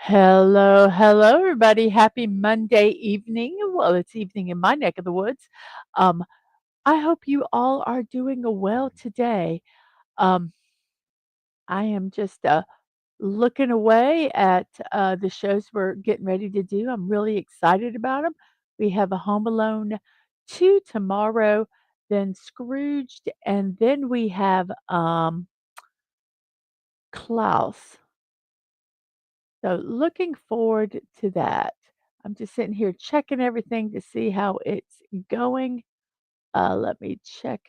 Hello, hello, everybody. Happy Monday evening. Well, it's evening in my neck of the woods. Um, I hope you all are doing well today. Um, I am just looking away at the shows we're getting ready to do. I'm really excited about them. We have a Home Alone 2 tomorrow, then Scrooged, and then we have Klaus. So looking forward to that. I'm just sitting here checking everything to see how it's going. Let me check.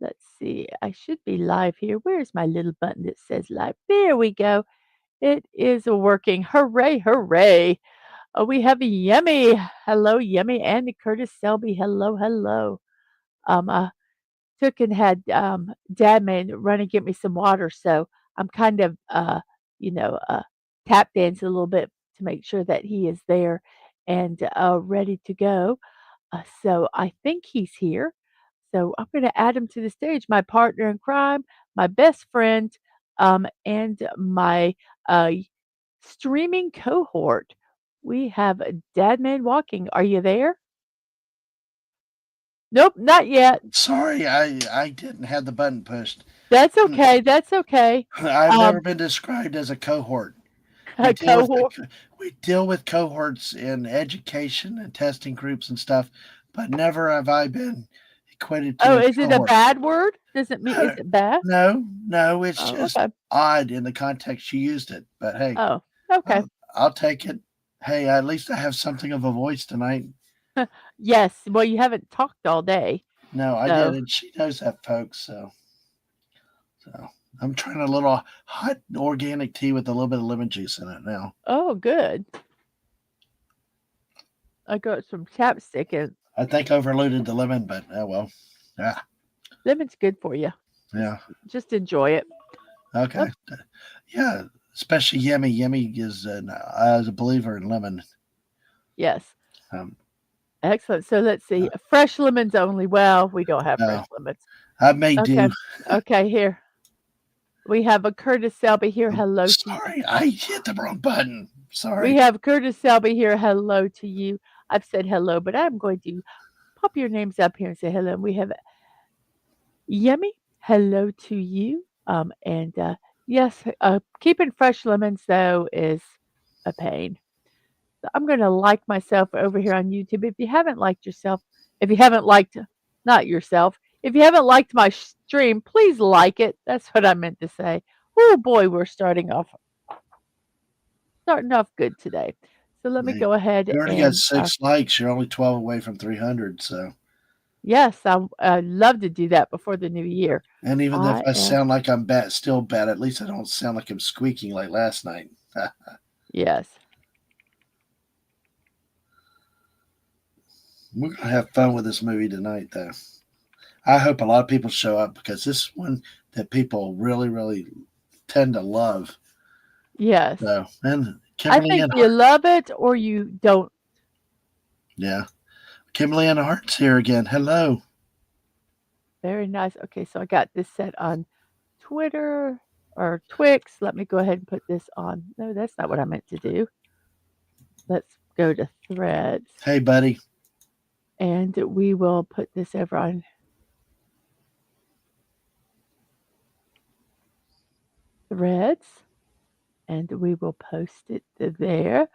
Let's see. I should be live here. Where's my little button that says live? There we go. It is working. Hooray, hooray. We have Yummy. Hello, Yummy. And Curtis Selby. Hello, hello. I took and had Dadman run and get me some water. So I'm kind of, tap dancing a little bit to make sure that he is there and ready to go. So I think he's here. So I'm going to add him to the stage. My partner in crime, my best friend, and my uh, streaming cohort. We have Dadman walking. Are you there? Nope, not yet. Sorry, I didn't have the button pushed. That's okay. That's okay. I've never Um, been described as a cohort. We a deal with cohort. we deal with cohorts in education and testing groups and stuff, but never have I been equated to Oh, a is it a cohort. bad word? Does it mean is No, it bad? no, it's Oh, just okay. odd in the context you used it. But hey, Oh, okay. I'll take it. Hey, at least I have something of a voice tonight. Yes. Well, you haven't talked all day. No, I did, So, and she knows that, folks. So I'm trying a little hot organic tea with a little bit of lemon juice in it now. oh, good. I got some chapstick and I think I overloaded the lemon, but oh well. Yeah, lemon's good for you. Just yeah. just enjoy it. Okay. Oh, Yeah, especially Yummy. Yummy is I was a believer in lemon. yes. Um, Excellent. So let's see. Fresh lemons only. Well, we don't have fresh no, lemons. I may Okay. do. Okay, here. We have a Curtis Selby here. Hello to you. Sorry, I hit the wrong button. We Sorry. have Curtis Selby here. Hello to you. I've said hello, but I'm going to pop your names up here and say hello. We have Yummy, hello to you. And yes, keeping fresh lemons though is a pain. So I'm going to like myself over here on YouTube. If you haven't liked yourself, if you haven't liked, not yourself, if you haven't liked my stream, please like it. That's what I meant to say. Oh boy, we're starting off good today. So let me Hey, go ahead you already got and 6 likes. You're only 12 away from 300. So, yes, I love to do that before the new year. and even if I I am sound like I'm bad, still bad, at least I don't sound like I'm squeaking like last night. yes. We're gonna have fun with this movie tonight, though. I hope a lot of people show up because this is one that people really, really tend to love. Yes. So, and I Kimberly think and you love it or you don't. yeah, Kimberly and Hart's here again. Hello. Very nice. Okay, so I got this set on Twitter or Twix. Let me go ahead and put this on. No, that's not what I meant to do. Let's go to Threads, Hey, buddy. and we will put this over on Threads, and we will post it to there.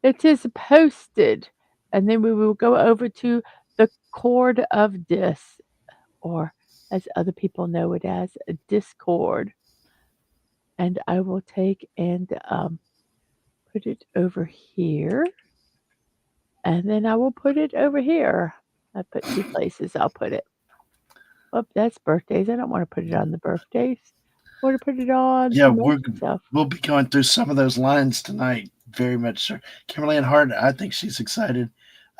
It is posted, and then we will go over to the Cord of Dis, or as other people know it as Discord. And I will take and put it over here. And then I will put it over here. I put two places I'll put it. Oh, that's birthdays. I don't want to put it on the birthdays. I want to put it on Yeah, promote yourself. we'll be going through some of those lines tonight. Very much sure. Kimberly and Hart, I think she's excited.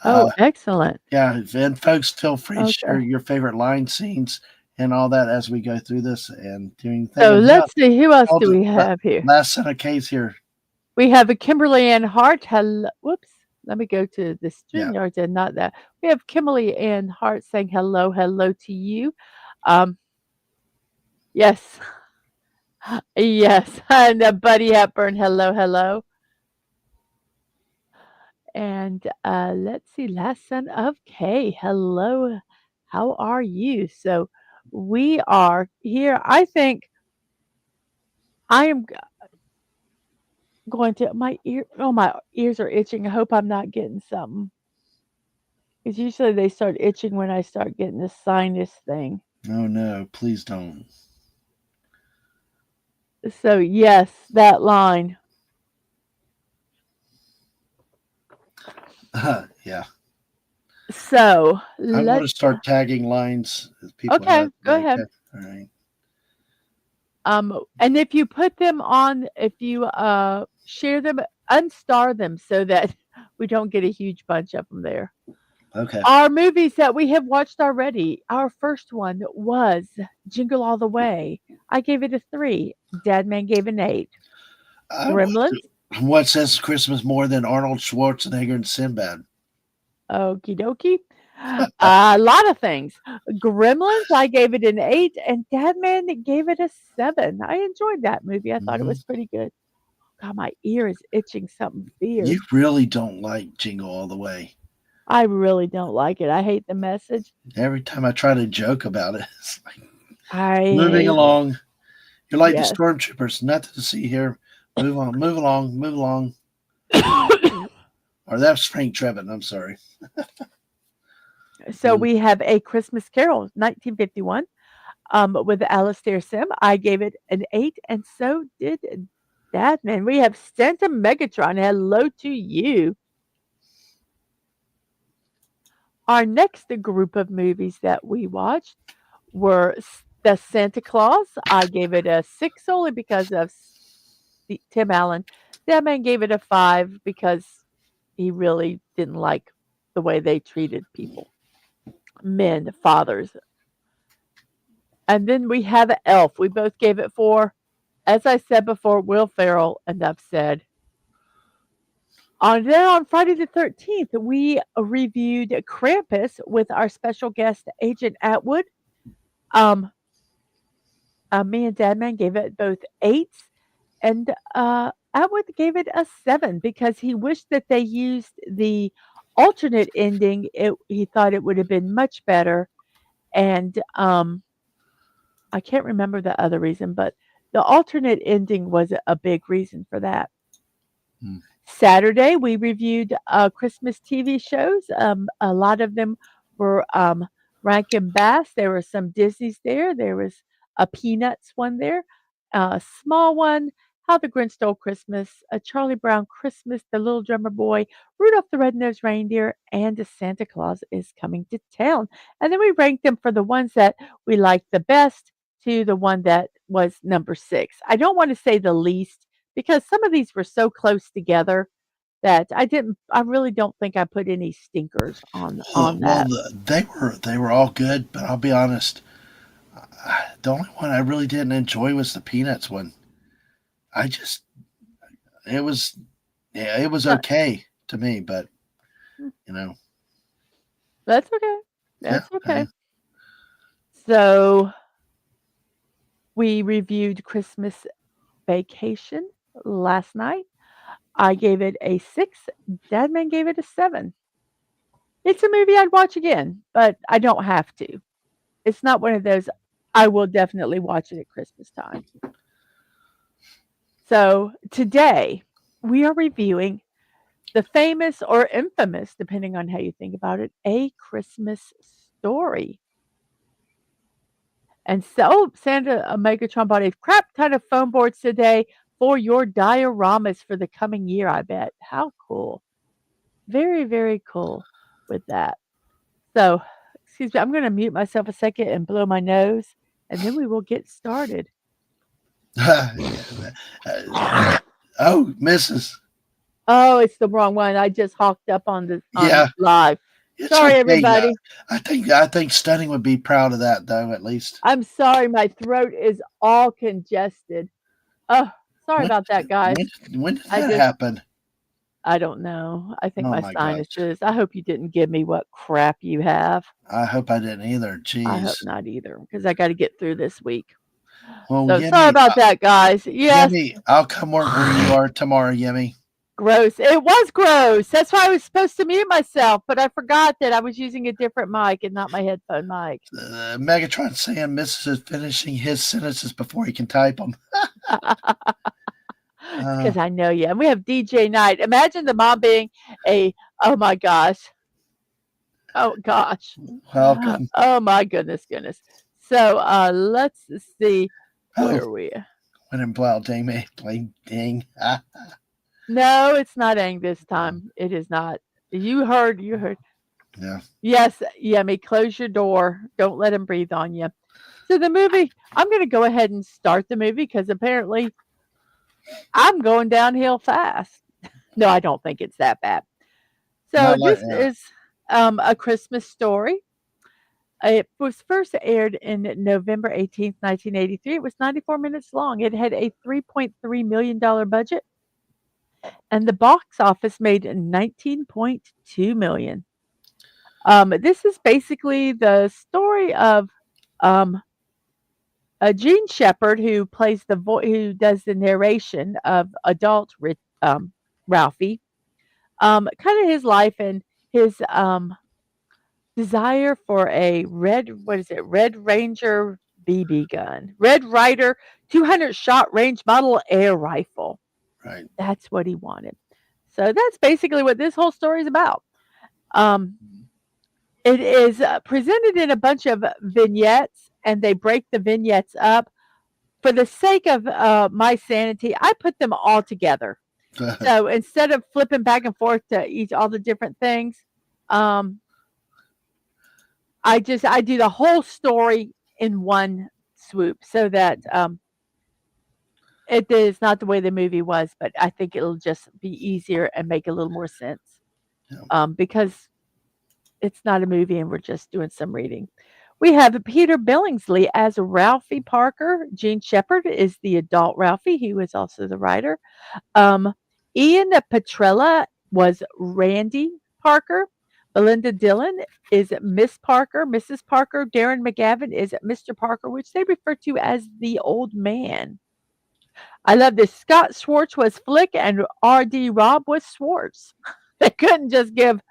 Oh, Uh, excellent. yeah, and folks, feel free to share Okay. your favorite line scenes and all that as we go through this and do anything So about let's see. Who else all do the we have here? last set of K's here. We have a Kimberly Ann Hart. Hello. Whoops. Let me go to the Yeah, StreamYard and not that. We have Kimberly Ann Hart saying hello, hello to you. Um, yes. Yes, and Buddy Hepburn, hello, hello. And let's see, last son of Kay. Hello, how are you? So we are here. I think I am going to my ear. Oh, my ears are itching. I hope I'm not getting something. Because usually they start itching when I start getting this sinus thing. Oh no, please don't. So yes, that line. Yeah. So I'm going to let's. start tagging lines as people Okay, have go today. ahead. Okay. All right. And if you put them on, if you share them, unstar them so that we don't get a huge bunch of them there. Okay. Our movies that we have watched already. Our first one was Jingle All the Way. I gave it a 3. Dadman gave an 8. I watched Gremlins. it. What says Christmas more than Arnold Schwarzenegger and Sinbad? Okie dokie. A lot of things. Gremlins, I gave it an 8, and Dadman gave it a 7. I enjoyed that movie. I thought it Hmm. was pretty good. God, my ear is itching something You fierce. really don't like Jingle All the Way. I really don't like it. I hate the message. Every time I try to joke about it, it's like I moving hate it. along. You're like the Yes. stormtroopers. Nothing to see here. Move on. Move along. Move along. Or that's Frank Drebin. I'm sorry. So we have A Christmas Carol, 1951, with Alastair Sim. I gave it an 8, and so did Dadman. We have Santa Megatron. Hello to you. Our next group of movies that we watched were The Santa Claus. I gave it a 6 only because of Tim Allen. That man gave it a 5 because he really didn't like the way they treated people, men, fathers. And then we have Elf. We both gave it 4. As I said before, Will Ferrell, enough said. Then on Friday the 13th, we reviewed Krampus with our special guest, Agent Atwood. Um, Me and Dadman gave it both 8s, and Atwood gave it a 7 because he wished that they used the alternate ending. He thought it would have been much better, and I can't remember the other reason, but the alternate ending was a big reason for that. Hmm. Saturday, we reviewed Christmas TV shows. A lot of them were Rankin Bass. There were some Disney's there. There was a Peanuts one there, a small one, How the Grinch Stole Christmas, a Charlie Brown Christmas, The Little Drummer Boy, Rudolph the Red-Nosed Reindeer, and Santa Claus is Coming to Town. And then we ranked them for the ones that we liked the best to the one that was number 6. I don't want to say the least because some of these were so close together that I really don't think I put any stinkers on Well, that. they were all good, but I'll be honest. The only one I really didn't enjoy was the Peanuts one. I just it was yeah, it was Uh, okay to me, but mm, you know, that's okay. yeah, That's okay. So we reviewed Christmas Vacation last night. I gave it a 6. Dadman gave it a 7. It's a movie I'd watch again, but I don't have to. It's not one of those I will definitely watch it at Christmas time. So today we are reviewing the famous or infamous, depending on how you think about it, A Christmas Story. And so Santa Megatron bought a crap ton of foam boards today for your dioramas for the coming year, I bet. How cool. Very, very cool with that. So, excuse me, I'm going to mute myself a second and blow my nose, and then we will get started. yeah. Oh, Mrs. Oh, it's the wrong one. I just hawked up on Yeah, live. it's Sorry, okay. everybody. I think Stunning would be proud of that though. At least I'm sorry. My throat is all congested. Oh, sorry when about that, guys. when did I that just happen? I don't know. I think Oh my my gosh! sinuses. I hope you didn't give me what crap you have. I hope I didn't either. I hope Jeez. not either, because I got to get through this week. Well, So sorry Yemi, about that, guys. Yes, Yemi, I'll come work where you are tomorrow, Yemi. Gross. It was gross. That's why I was supposed to mute myself, but I forgot that I was using a different mic and not my headphone mic. Megatron saying Mrs. is finishing his sentences before he can type them. It's because I know you. And we have DJ Night. Imagine the mom being a, oh my gosh, oh gosh, Welcome. oh my goodness. So let's see, Oh, where are we? when in Blau Dang me playing ding. No, it's not Ang this time. It is not. You heard. Yeah. Yes, Yummy, close your door. Don't let him breathe on you. So the movie, I'm going to go ahead and start the movie because apparently I'm going downhill fast. No, I don't think it's that bad. So Not like this yeah. is a Christmas story. It was first aired in November 18th, 1983. It was 94 minutes long. It had a $3.3 million budget, and the box office made 19.2 million. This is basically the story of um, Gene Shepherd, who plays who does the narration of adult Ralphie. Kind of his life and his desire for a Red Ranger BB gun, Red Ryder 200 shot range model air rifle. Right. That's what he wanted. So that's basically what this whole story is about. Um, it is presented in a bunch of vignettes, and they break the vignettes up. For the sake of my sanity, I put them all together. So instead of flipping back and forth to each all the different things, um, I do the whole story in one swoop, so that it is not the way the movie was, but I think it'll just be easier and make a little more sense Yeah. because it's not a movie and we're just doing some reading. We have Peter Billingsley as Ralphie Parker. Gene Shepherd is the adult Ralphie. He was also the writer. Um, Ian Petrella was Randy Parker. Belinda Dillon is Miss Parker. Mrs. Parker. Darren McGavin is Mr. Parker, which they refer to as the old man. I love this. Scott Schwartz was Flick and R.D. Robb was Schwartz. They couldn't just give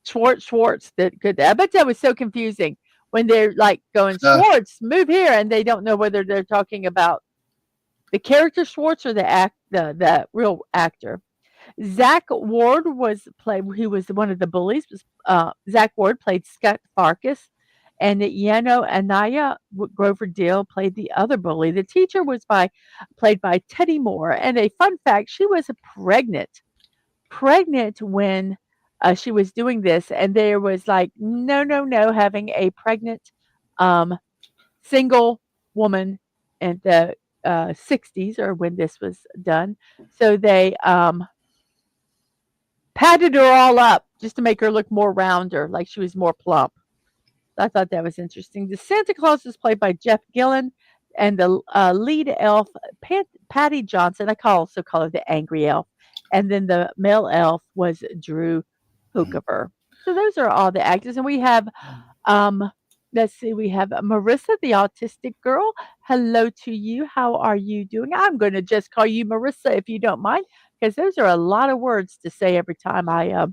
Schwartz. That could. I bet that was so confusing when they're like going Schwartz, move here, and they don't know whether they're talking about the character Schwartz or the real actor. Zach Ward was played. He was one of the bullies. Was Zach Ward played Scott Farkas, and Yano Anaya Grover Dill played the other bully. The teacher was played by Teddy Moore. And a fun fact: she was pregnant when she was doing this, and there was like no having a pregnant um, single woman in the 60s or when this was done. So they padded her all up just to make her look more rounder, like she was more plump. I thought that was interesting. The Santa Claus is played by Jeff Gillen, and the lead elf, Patty Johnson. Also call her the Angry Elf. And then the male elf was Drew Hookover. So those are all the actors. And we have, um, let's see, we have Marissa, the autistic girl. Hello to you. How are you doing? I'm going to just call you Marissa if you don't mind, because those are a lot of words to say every time I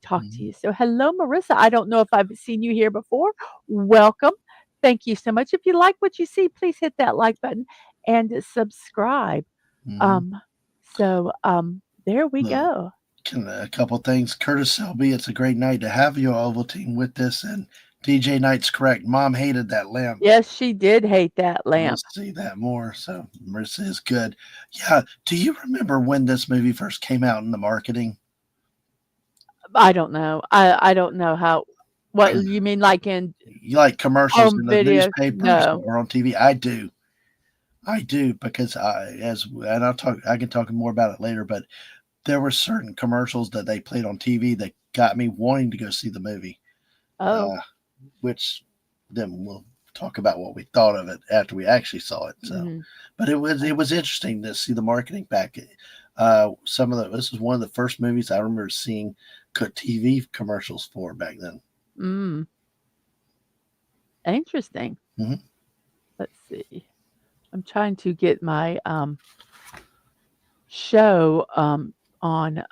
talk to you. So, hello, Marissa. I don't know if I've seen you here before. Welcome. Thank you so much. If you like what you see, please hit that like button and subscribe. Mm-hmm. Um, there we Look, go. a couple things. Curtis Selby, it's a great night to have you, Ovaltine, with this. And DJ Knight's correct. Mom hated that lamp. Yes, she did hate that We'll lamp. see that more. So Marissa is good. Yeah. Do you remember when this movie first came out in the marketing? I don't know. I don't know how. What you mean, like in You like commercials home in the videos? newspapers No. or on TV? I do. I do because I can talk more about it later, but there were certain commercials that they played on TV that got me wanting to go see the movie. Oh. Uh, which then we'll talk about what we thought of it after we actually saw it. So, Hmm. but it was interesting to see the marketing packet. Some of this was one of the first movies I remember seeing TV commercials for back then. Mm, interesting. Mm-hmm. Let's see. I'm trying to get my show on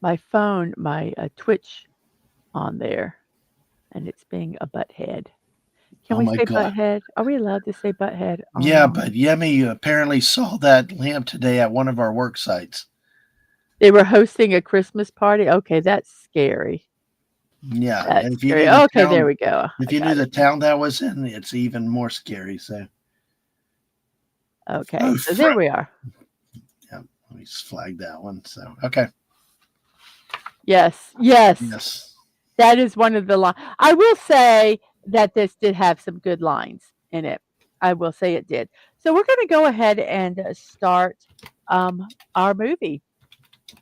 my phone, my Twitch on there, and it's being a butthead. Can Oh we my say god. butthead? Are we allowed to say butthead Yeah, online? but Yemi apparently saw that lamp today at one of our work sites. They were hosting a Christmas party. Okay, that's scary. Yeah, and That's scary. Okay, there we go. if I you knew got the it now. town that was in, it's even more scary. So, Okay, oh, so there we are. yeah, let me just flag that one. So, okay, Yes, yes. yes, That is one of the lines. I will say that this did have some good lines in it. I will say it did. So we're going to go ahead and start our movie.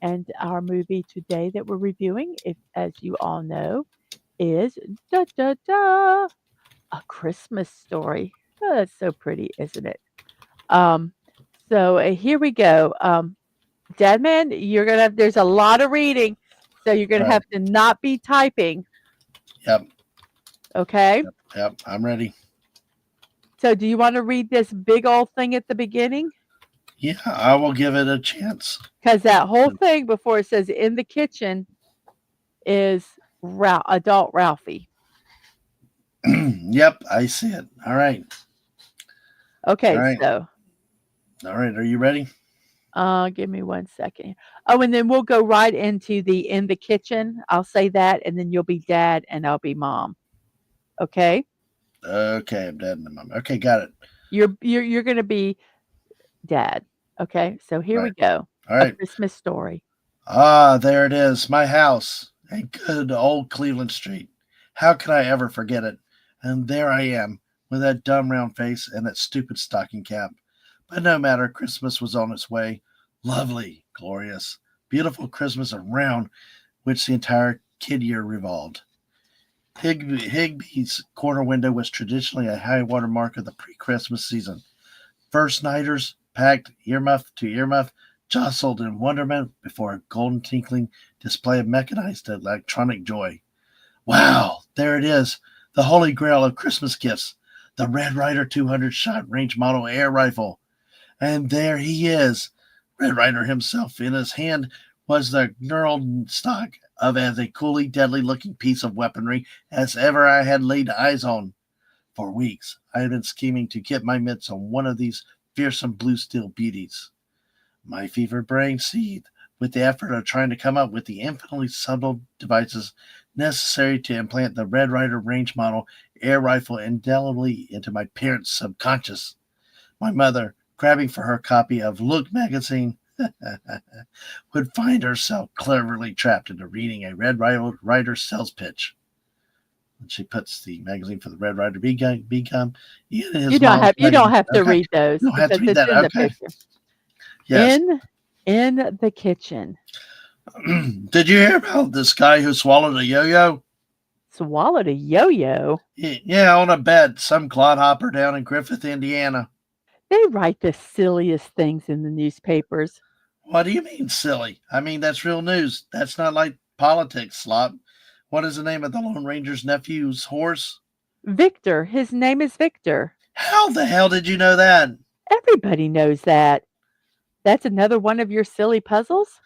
And our movie today that we're reviewing, if as you all know, is da da da a Christmas story. Oh, that's so pretty, isn't it? Um, so here we go. Deadman, you're gonna have, there's a lot of reading, so you're all gonna right, have to not be typing. yep, Okay. yep, I'm ready. So do you want to read this big old thing at the beginning? Yeah, I will give it a chance. Because that whole thing before it says in the kitchen is adult Ralphie. Yep, I see it. All Okay, right, so all right. Are you ready? give me 1 second. Oh, and then we'll go right into the in the kitchen. I'll say that, and then you'll be dad and I'll be mom. Okay? Okay, I'm dead in the moment. Okay, got it. You're gonna be dad. Okay, so All here we right, go. all A right. Christmas story. Ah, there it is, my house, a good old Cleveland street. How could I ever forget it? And there I am, with that dumb round face and that stupid stocking cap. But no matter, Christmas was on its way. Lovely, glorious, beautiful Christmas around which the entire kid year revolved. Higby's corner window was traditionally a high water mark of the pre Christmas season. First nighters, packed earmuff to earmuff, jostled in wonderment before a golden tinkling display of mechanized electronic joy. Wow, there it is, the holy grail of Christmas gifts, the Red Ryder 200 shot range model air rifle. And there he is, Red Ryder himself. In his hand was the knurled stock of as a coolly deadly looking piece of weaponry as ever I had laid eyes on. For weeks I had been scheming to get my mitts on one of these fearsome blue steel beauties. My fevered brain seethed with the effort of trying to come up with the infinitely subtle devices necessary to implant the Red Ryder range model air rifle indelibly into my parents' subconscious. My mother, grabbing for her copy of Look magazine, would find herself cleverly trapped into reading a Red Ryder sales pitch. And she puts the magazine for the Red Ryder become in his mom's You don't magazine. have to Okay, read those you don't have to because read it's that. in the Okay, picture. yes. In in the kitchen. Did you hear about this guy who swallowed a yo-yo? Swallowed a yo-yo. Yeah, on a bed, some clodhopper down in Griffith, Indiana. They write the silliest things in the newspapers. What do you mean, silly? I mean, that's real news. That's not like politics, slop. What is the name of the Lone Ranger's nephew's horse? Victor, his name is Victor. How the hell did you know that? Everybody knows that. That's another one of your silly puzzles?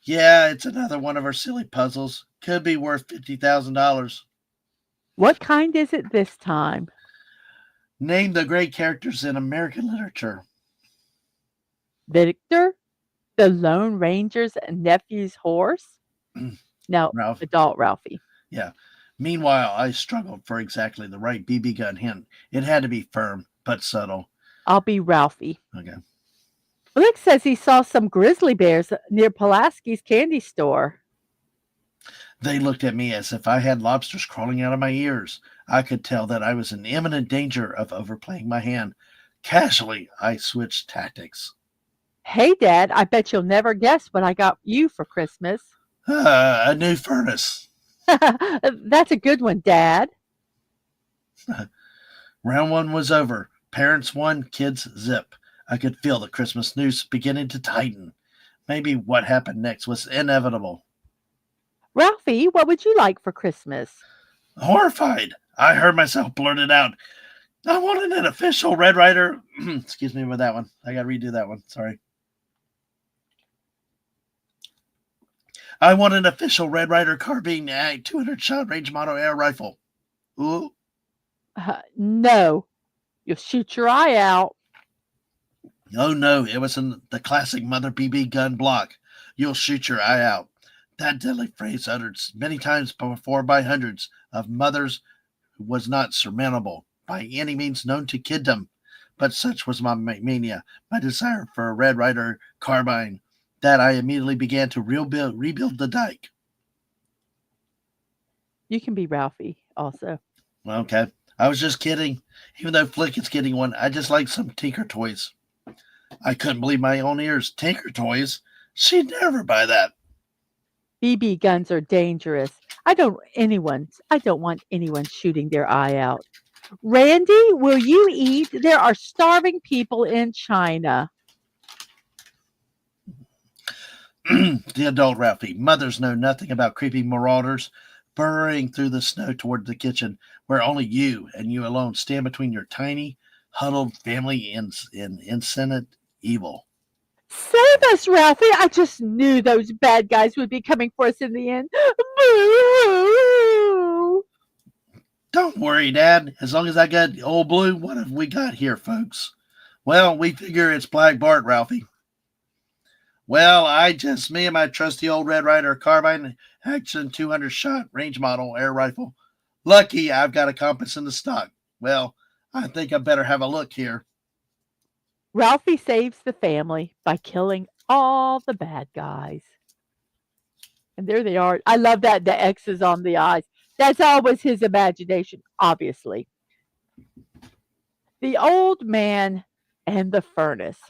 Yeah, it's another one of our silly puzzles. Could be worth $50,000. What kind is it this time? Name the great characters in American literature. Victor, the Lone Ranger's nephew's horse? No, Ralph. adult Ralphie. Yeah. Meanwhile, I struggled for exactly the right BB gun hint. It had to be firm, but subtle. I'll be Ralphie. Okay. Rick says he saw some grizzly bears near Pulaski's candy store. They looked at me as if I had lobsters crawling out of my ears. I could tell that I was in imminent danger of overplaying my hand. Casually, I switched tactics. Hey, Dad, I bet you'll never guess what I got you for Christmas. A new furnace. That's a good one, Dad. Round one was over. Parents won, kids zip. I could feel the Christmas noose beginning to tighten. Maybe what happened next was inevitable. Ralphie, what would you like for Christmas? Horrified, I heard myself blurt it out. I wanted an official Red Ryder. Excuse me with that one. I gotta redo that one. Sorry. I want an official Red Ryder carbine 200 shot range model air rifle. Ooh. No, you'll shoot your eye out. Oh no, it was in the classic Mother BB gun block. You'll shoot your eye out. That deadly phrase uttered many times before by hundreds of mothers was not surmountable by any means known to kiddom. But such was my mania, my desire for a Red Ryder carbine, that I immediately began to rebuild the dike. You can be Ralphie also. Okay, I was just kidding. Even though Flick is getting one, I just like some Tinker toys. I couldn't believe my own ears. Tinker toys? She'd never buy that. BB guns are dangerous. I don't want anyone shooting their eye out. Randy, will you eat? There are starving people in China. The adult Ralphie. Mothers know nothing about creepy marauders burrowing through the snow toward the kitchen, where only you and you alone stand between your tiny, huddled family in insensate evil. Save us, Ralphie. I just knew those bad guys would be coming for us in the end. Boo! Don't worry, Dad. As long as I got old blue, what have we got here, folks? Well, we figure it's Black Bart, Ralphie. Well, me and my trusty old Red Ryder carbine action 200 shot range model air rifle. Lucky I've got a compass in the stock. Well, I think I better have a look here. Ralphie saves the family by killing all the bad guys. And there they are. I love that the X's on the eyes. That's always his imagination, obviously. The old man and the furnace.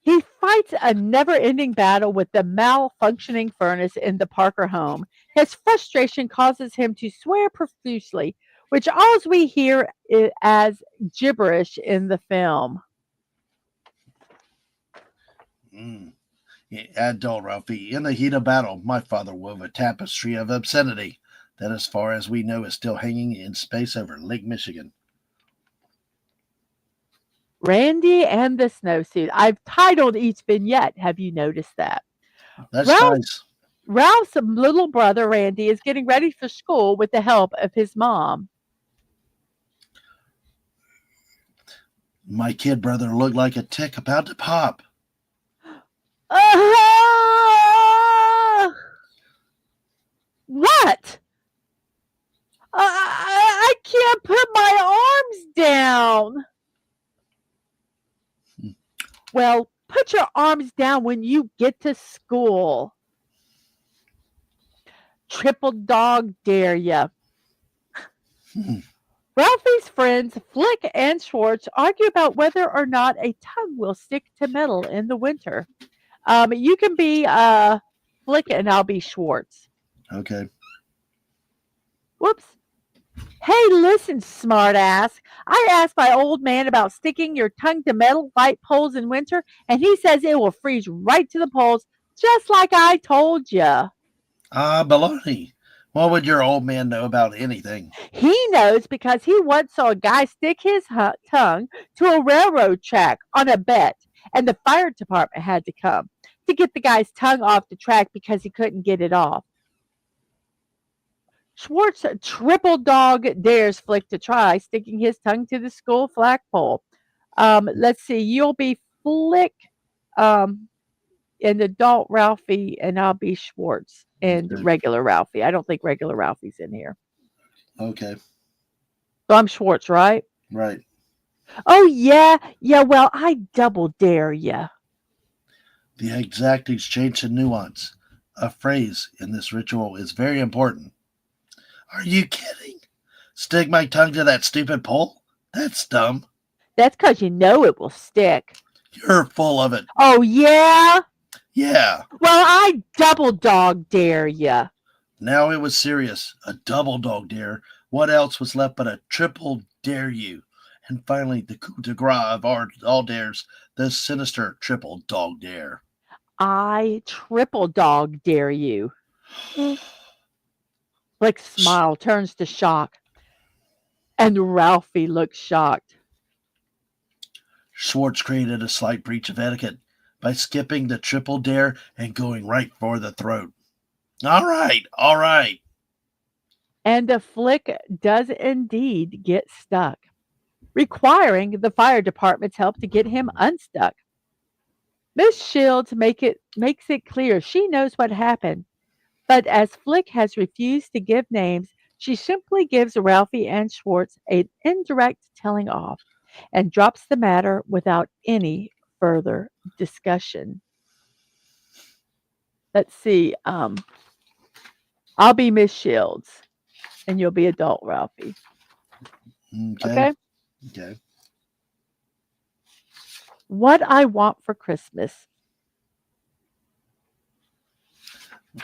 He fights a never ending battle with the malfunctioning furnace in the Parker home. His frustration causes him to swear profusely, which all we hear as gibberish in the film. Mm. Adult Ralphie, in the heat of battle, my father wove a tapestry of obscenity that, as far as we know, is still hanging in space over Lake Michigan. Randy and the snowsuit. I've titled each vignette. Have you noticed that? That's Ralph, nice. Ralph's little brother Randy is getting ready for school with the help of his mom. My kid brother looked like a tick about to pop. Ah! What? I can't put my arms down. Well, put your arms down when you get to school. Triple dog dare ya. Hmm. Ralphie's friends Flick and Schwartz argue about whether or not a tongue will stick to metal in the winter. You can be Flick and I'll be Schwartz. Okay. Whoops. Hey, listen, smartass. I asked my old man about sticking your tongue to metal light poles in winter, and he says it will freeze right to the poles, just like I told you. Baloney. What would your old man know about anything? He knows because he once saw a guy stick his tongue to a railroad track on a bet, and the fire department had to come to get the guy's tongue off the track because he couldn't get it off. Schwartz triple dog dares Flick to try sticking his tongue to the school flagpole. Let's see, you'll be Flick, um, and adult Ralphie, and I'll be Schwartz and Okay. regular Ralphie. I don't think regular Ralphie's in here. Okay. So I'm Schwartz, right? Right. Oh, yeah. Yeah, well, I double dare you. The exact exchange and nuance. A phrase in this ritual is very important. Are you kidding? Stick my tongue to that stupid pole? That's dumb. That's because you know it will stick. You're full of it. Oh, yeah? Yeah. Well, I double dog dare you. Now it was serious. A double dog dare. What else was left but a triple dare you? And finally, the coup de grace of all dares, the sinister triple dog dare. I triple dog dare you. Flick's smile turns to shock, and Ralphie looks shocked. Schwartz created a slight breach of etiquette by skipping the triple dare and going right for the throat. All right, all right. And the flick does indeed get stuck, requiring the fire department's help to get him unstuck. Miss Shields makes it clear she knows what happened, but as Flick has refused to give names, she simply gives Ralphie and Schwartz an indirect telling off and drops the matter without any further discussion. Let's see. I'll be Miss Shields, and you'll be adult Ralphie. Okay, Okay. okay. What I want for Christmas.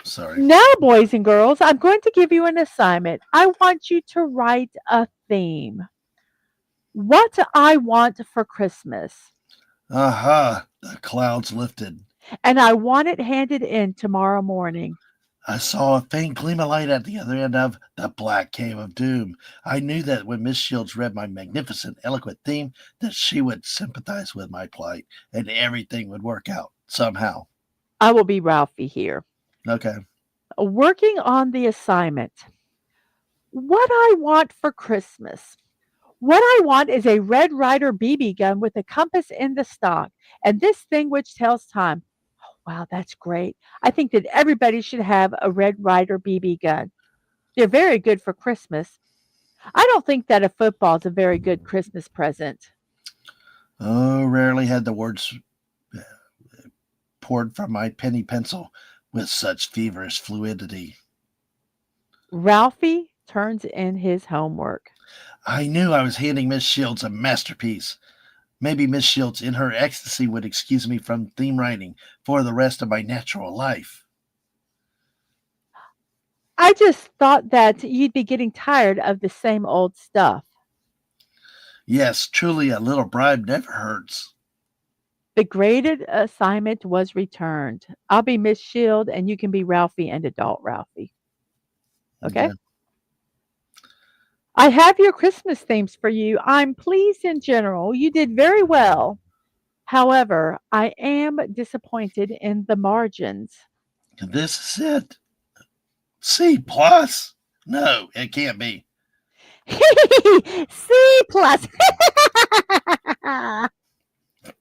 Sorry. Now, boys and girls, I'm going to give you an assignment. I want you to write a theme. What I want for Christmas. Aha! The clouds lifted. And I want it handed in tomorrow morning. I saw a faint gleam of light at the other end of the black cave of doom. I knew that when Miss Shields read my magnificent, eloquent theme, that she would sympathize with my plight, and everything would work out somehow. I will be Ralphie here. Okay. Working on the assignment. What I want for Christmas. What I want is a Red Ryder BB gun with a compass in the stock and this thing which tells time. Oh, wow, that's great. I think that everybody should have a Red Ryder BB gun. They're very good for Christmas. I don't think that a football is a very good Christmas present. Oh, rarely had the words poured from my penny pencil with such feverish fluidity. Ralphie turns in his homework. I knew I was handing Miss Shields a masterpiece. Maybe Miss Shields, in her ecstasy, would excuse me from theme writing for the rest of my natural life. I just thought that you'd be getting tired of the same old stuff. Yes, truly, a little bribe never hurts. The graded assignment was returned. I'll be Miss Shield and you can be Ralphie and adult Ralphie. Okay? Okay. I have your Christmas themes for you. I'm pleased in general. You did very well. However, I am disappointed in the margins. This is it. C plus? No, it can't be. C plus.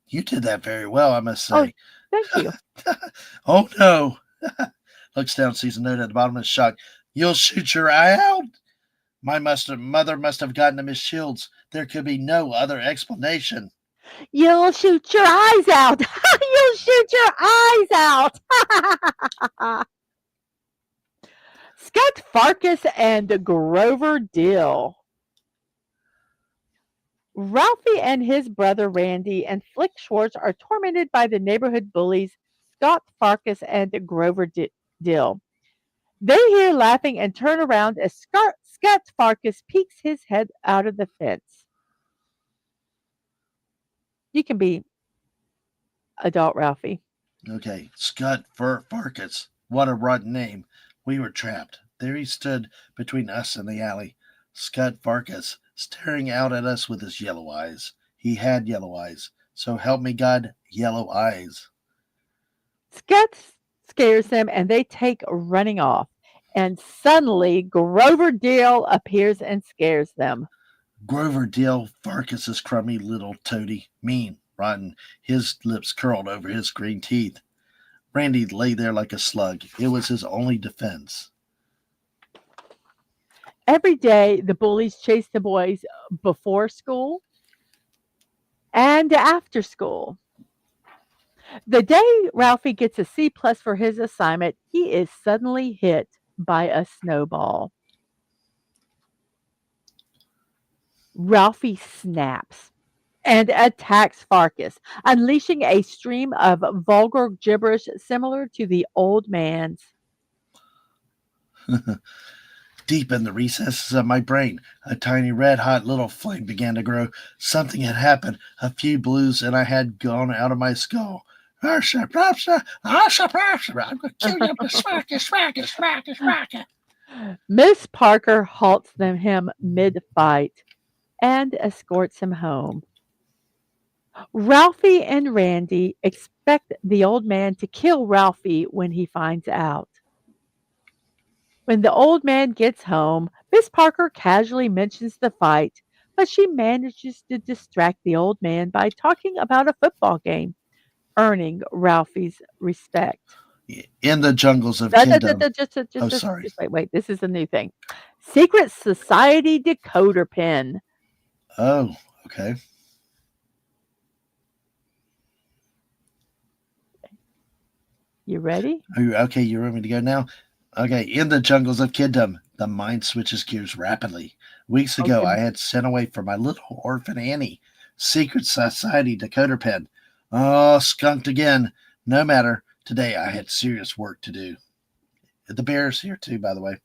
You did that very well, I must Oh, say. thank you. Oh no. Looks down, sees a note at the bottom of the shock. You'll shoot your eye out? Mother must have gotten to Miss Shields. There could be no other explanation. You'll shoot your eyes out. You'll shoot your eyes out. Scott Farkas and Grover Dill. Ralphie and his brother Randy and Flick Schwartz are tormented by the neighborhood bullies Scott Farkas and Grover Dill. They hear laughing and turn around as Scott Farkas peeks his head out of the fence. You can be adult Ralphie. Okay, Scud Farkas. What a rotten name. We were trapped. There he stood between us and the alley. Scud Farkas, staring out at us with his yellow eyes. He had yellow eyes. So help me God, yellow eyes. Scott scares them and they take running off. And suddenly Grover Dill appears and scares them. Grover Dill Farkas's crummy little toady. Mean, rotten. His lips curled over his green teeth. Randy lay there like a slug. It was his only defense. Every day, the bullies chase the boys before school and after school. The day Ralphie gets a C plus for his assignment, he is suddenly hit by a snowball. Ralphie snaps and attacks Farkas, unleashing a stream of vulgar gibberish similar to the old man's. Deep in the recesses of my brain, a tiny red hot little flame began to grow. Something had happened. A few blues, and I had gone out of my skull. I'm gonna kill you, Smacker. Miss Parker halts him mid fight and escorts him home. Ralphie and Randy expect the old man to kill Ralphie when he finds out. When the old man gets home, Miss Parker casually mentions the fight, but she manages to distract the old man by talking about a football game, earning Ralphie's respect. In the jungles of Da- da- da- Kingdom. da- Just, just, Oh, just, just, sorry. just wait, wait. This is a new thing. Secret Society decoder pin. Oh, okay. You ready? Are you okay? You want me to go now? Okay. In the jungles of Kingdom, the mind switches gears rapidly. Weeks ago, Okay. I had sent away for my little orphan Annie. Secret Society decoder pen. Oh, skunked again. No matter. Today, I had serious work to do. The bear's here too, by the way.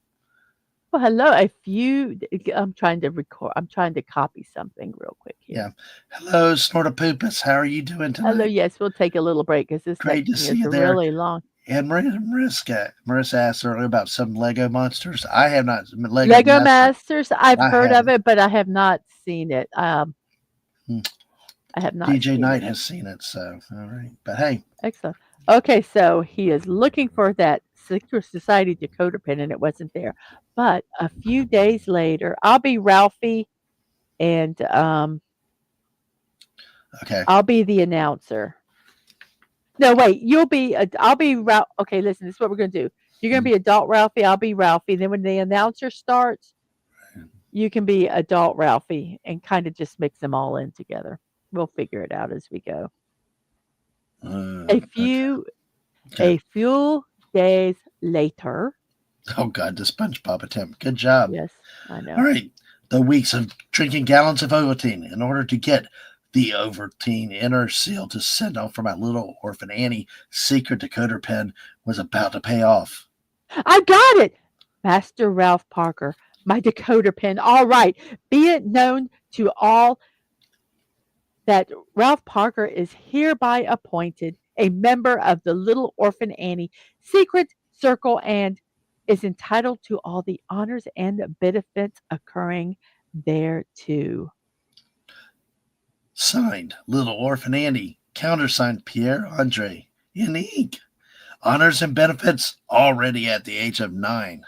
Well, hello. A few. I'm trying to record. I'm trying to copy something real quick here. Yeah. Hello, Snortopoopus. How are you doing Hello. tonight? Yes, we'll take a little break because this Great next to thing see is you there. really long. And Marissa asked earlier about some Lego monsters. I have not Lego Lego Master. Masters. I've I heard of haven't. it, but I have not seen it. Hmm. I have not DJ seen it. Knight has seen it, so all right. But hey, Excellent. Okay, so he is looking for that secret society decoder pin, and it wasn't there. But a few days later, I'll be Ralphie, and okay. I'll be the announcer. No, wait, you'll be. I'll be Ralph. Okay, listen. This is what we're gonna do. You're gonna Hmm. be adult Ralphie. I'll be Ralphie. Then when the announcer starts, you can be adult Ralphie, and kind of just mix them all in together. We'll figure it out as we go. A Okay. few Okay. a few days later. Oh God, the SpongeBob attempt. Good job. Yes, I All know. right. The weeks of drinking gallons of Ovaltine in order to get the Ovaltine inner seal to send off for my little orphan Annie secret decoder pen was about to pay off. I got it! Master Ralph Parker, my decoder pin. All right. Be it known to all that Ralph Parker is hereby appointed a member of the Little Orphan Annie Secret Circle and is entitled to all the honors and benefits occurring thereto. Signed, Little Orphan Annie. Countersigned, Pierre Andre. In ink. Honors and benefits already at the age of 9.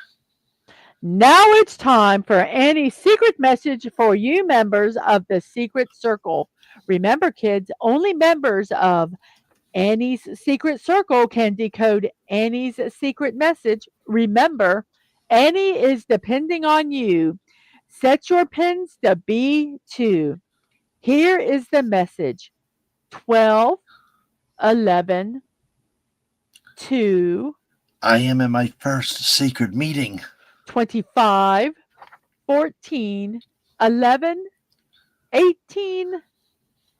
Now it's time for Annie's secret message for you members of the Secret Circle. Remember, kids, only members of Annie's secret circle can decode Annie's secret message. Remember, Annie is depending on you. Set your pins to B2. Here is the message: 12, 11, 2, I am in my first secret meeting. 25, 14, 11, 18,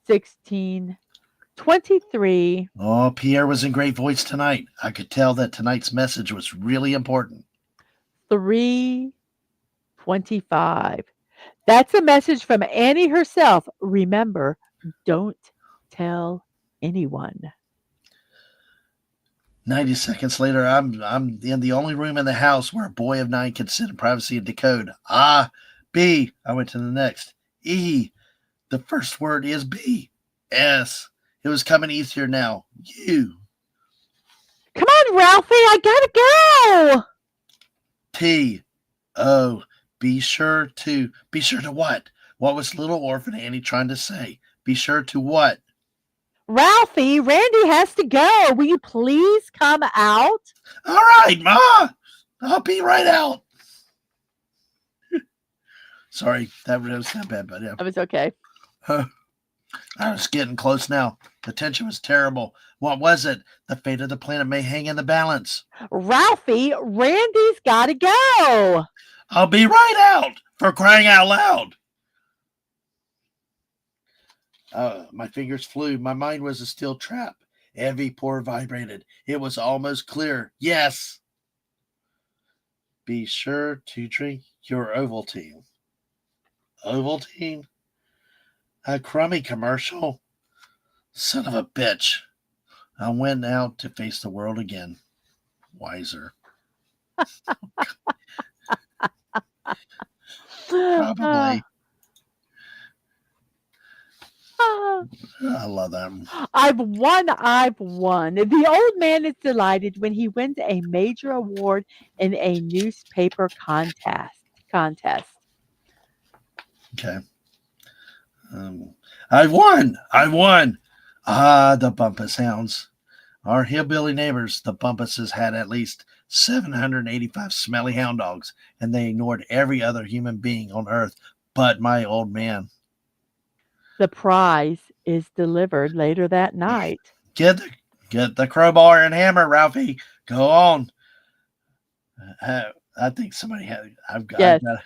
16, 23, Oh, Pierre was in great voice tonight. I could tell that tonight's message was really important. 3, 25. That's a message from Annie herself. Remember, don't tell anyone. 90 seconds later, I'm in the only room in the house where a boy of 9 can sit in privacy and decode. Ah, B. I went to the next. E. The first word is B. S. It was coming easier now. U. Come on, Ralphie, I gotta go. T. O. Be sure to what? What was little orphan Annie trying to say? Be sure to what? Ralphie, Randy has to go. Will you please come out? All right, Ma. I'll be right out. Sorry, that was not bad, but yeah. That was okay. I was getting close now. The tension was terrible. What was it? The fate of the planet may hang in the balance. Ralphie, Randy's gotta go. I'll be right out, for crying out loud. My fingers flew. My mind was a steel trap. Every pore vibrated. It was almost clear. Yes. Be sure to drink your Ovaltine. Ovaltine? A crummy commercial? Son of a bitch. I went out to face the world again. Wiser. Ah, Probably. I love that. I've won, I've won. The old man is delighted when he wins a major award in a newspaper contest. Okay. Um, I won! I won! Ah, the Bumpus hounds. Our hillbilly neighbors, the Bumpuses, had at least 785 smelly hound dogs, and they ignored every other human being on earth but my old man. The prize is delivered later that night. Get the get the crowbar and hammer, Ralphie. Go on. I think somebody had. I've Yes. got.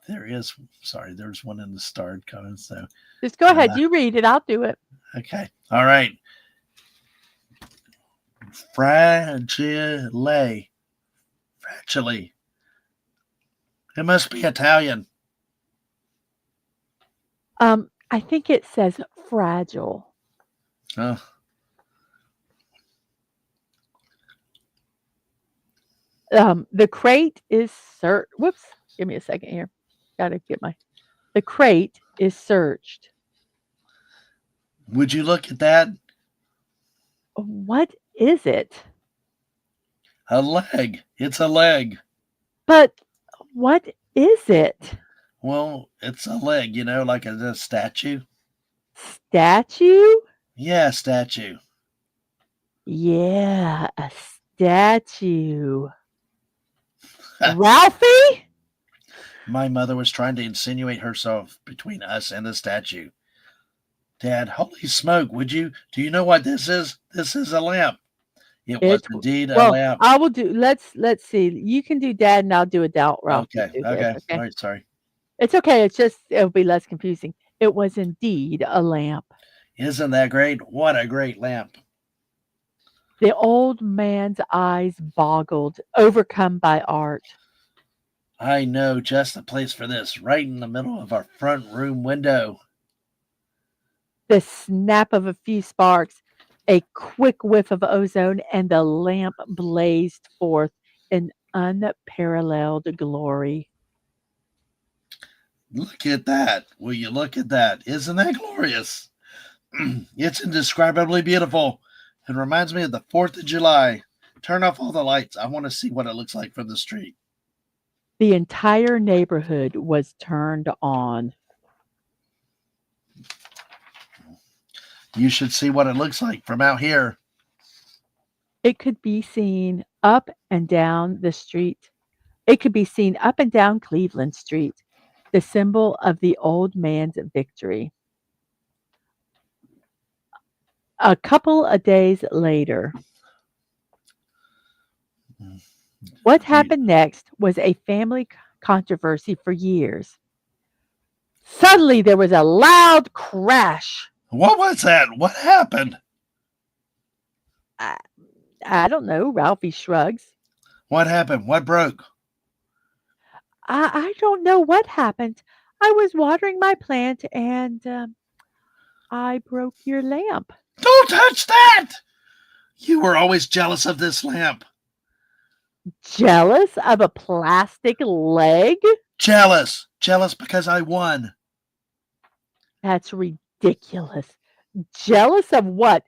There is. Sorry, there's one in the starred comments. So, Just go ahead. uh, You read it. I'll do it. okay, all right. Fragile, fragile. It must be Italian. I think it says fragile. Oh, The crate is whoops. Give me a second here. Gotta get my the crate is searched. would you look at that? What is it? A leg. It's a leg. But what is it? Well, it's a leg. Like a statue. Statue? Yeah, statue. Yeah, a statue. Ralphie? My mother was trying to insinuate herself between us and the statue. Dad, holy smoke, would you? Do you know what this is? This is a lamp. It was It indeed a well, lamp. I will do let's see. You can do dad and I'll do adult Ralphie Okay, do this, okay. All okay? right, sorry. It's okay. It's just it'll be less confusing. It was indeed a lamp. Isn't that great? What a great lamp. The old man's eyes boggled, overcome by art. I know just the place for this, right in the middle of our front room window. The snap of a few sparks, a quick whiff of ozone, and the lamp blazed forth in unparalleled glory. Look at that. Will you look at that? Isn't that glorious? It's indescribably beautiful. It reminds me of the 4th of July. Turn off all the lights. I want to see what it looks like from the street. The entire neighborhood was turned on. You should see what it looks like from out here. It could be seen up and down the street. It could be seen up and down Cleveland Street, the symbol of the old man's victory. A couple of days later, what You, happened next was a family controversy for years. Suddenly, there was a loud crash. what was that? What happened? I, I don't know, Ralphie shrugs. What happened? What broke? I don't know what happened. I was watering my plant and I broke your lamp. Don't touch that! You were always jealous of this lamp. Jealous of a plastic leg? Jealous. Jealous because I won. That's ridiculous. Jealous of what?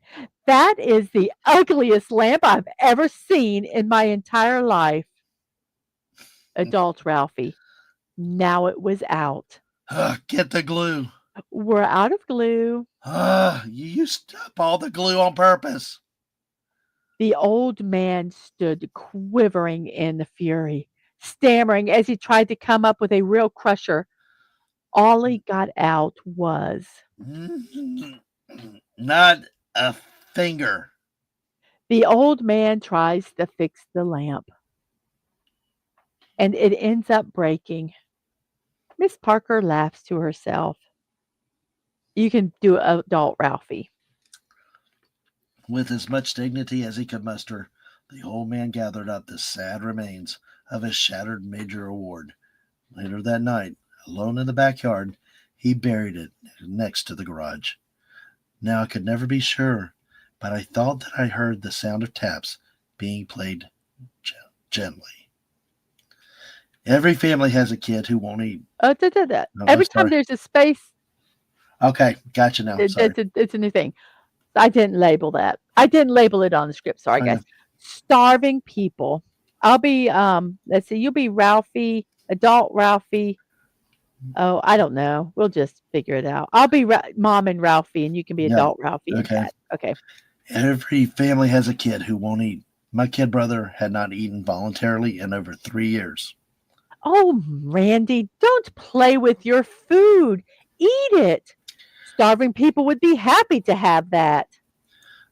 That is the ugliest lamp I've ever seen in my entire life. Adult Ralphie. Now it was out. Get the glue. We're out of glue. You used up all the glue on purpose. The old man stood quivering in fury, stammering as he tried to come up with a real crusher. All he got out was Not a finger. the old man tries to fix the lamp and it ends up breaking. Miss Parker laughs to herself. You can do adult Ralphie. With as much dignity as he could muster, the old man gathered up the sad remains of his shattered major award. Later that night, alone in the backyard, he buried it next to the garage. Now I could never be sure, but I thought that I heard the sound of taps being played gently. Every family has a kid who won't eat. Da, da, da. No, I'm Every time sorry. there's a space, Okay, gotcha now. Sorry. It's a new thing. I didn't label that. I didn't label it on the script. Sorry, Okay. guys. Starving people. I'll be let's see, you'll be Ralphie, adult Ralphie. Oh, I don't know. We'll just figure it out. I'll be mom and Ralphie and you can be Yeah. adult Ralphie and Okay. dad. Okay. Every family has a kid who won't eat. My kid brother had not eaten voluntarily in over 3 years. Oh, Randy, don't play with your food. Eat it. Starving people would be happy to have that.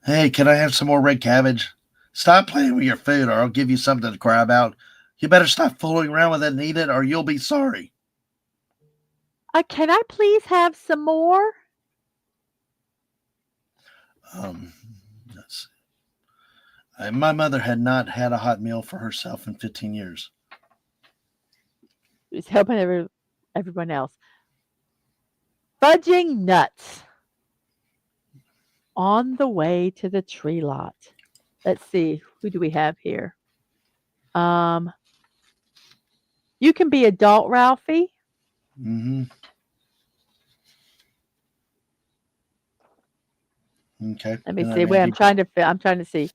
Hey, can I have some more red cabbage? Stop playing with your food or I'll give you something to cry about. You better stop fooling around with it and eat it or you'll be sorry. Can I please have some more? Um, let's see. My mother had not had a hot meal for herself in 15 years. It's helping everyone else. Fudging nuts on the way to the tree lot. Let's see, who do we have here? Um, you can be adult Ralphie. Mm-hmm. Okay. Let me And see. then Wait, Randy. I'm trying to see.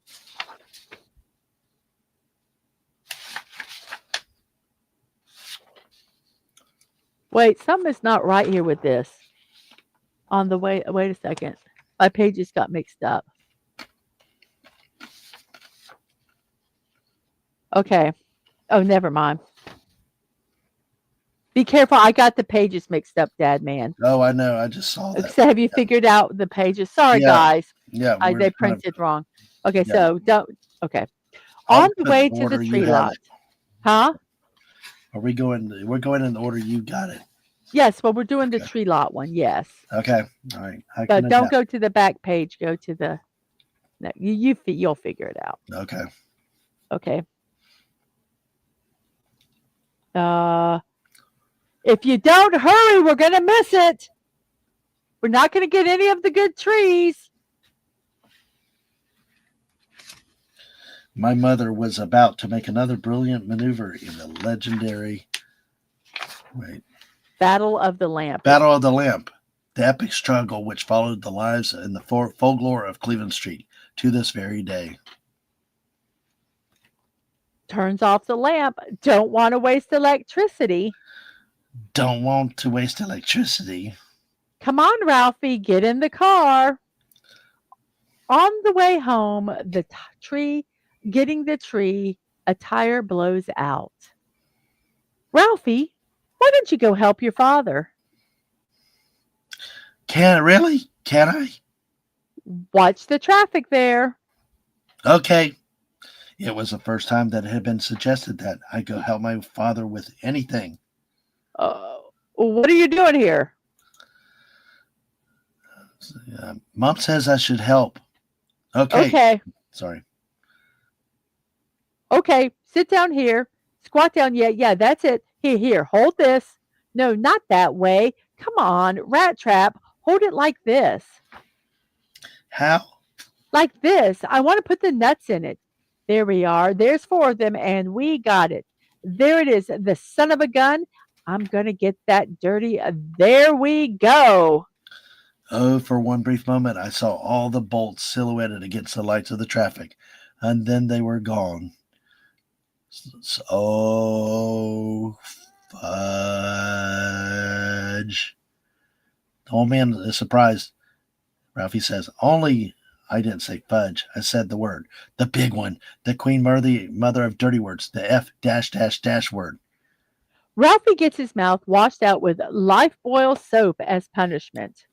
Wait, something is not right here with this. On the way, wait a second. My pages got mixed up. Okay. Oh, never mind. Be careful. I got the pages mixed up, Dad man. Oh, I know. I just saw that. So have you figured out the pages? Sorry, Yeah. guys. Yeah. We're They kind of, printed wrong. Okay, yeah. so don't. Okay. I'll On go the in way the to the order you tree have lot. it. Huh? Are we going? We're going in the order you got it. Yes. Well, we're doing the Okay. tree lot one. Yes. Okay. All right. I can But don't adapt. go to the back page. Go to the. No, you'll figure it out. Okay. Okay. Uh, if you don't hurry, we're gonna miss it. We're not gonna get any of the good trees. My mother was about to make another brilliant maneuver in the legendary wait, Battle of the Lamp. Battle of the Lamp, the epic struggle which followed the lives and the folklore of Cleveland Street to this very day. Turns off the lamp. Don't want to waste electricity. Don't want to waste electricity. Come on, Ralphie, get in the car. On the way home, getting the tree, a tire blows out. Ralphie, why don't you go help your father? Can I really? Can I? Watch the traffic there. Okay. It was the first time that it had been suggested that I go help my father with anything. What are you doing here? Mom says I should help. Okay. Okay, Sorry. okay, sit down here. Squat down. Yeah, that's it. Here, hold this. No, not that way. Come on, rat trap. Hold it like this. How? Like this. I want to put the nuts in it. There we are. There's four of them, and we got it. There it is. The son of a gun. I'm going to get that dirty. There we go. Oh, for one brief moment, I saw all the bolts silhouetted against the lights of the traffic, and then they were gone. Oh, fudge. The old man is surprised. Ralphie says, Only I didn't say fudge. I said the word. The big one. The queen mother of dirty words. The F dash dash dash word. Ralphie gets his mouth washed out with life boil soap as punishment.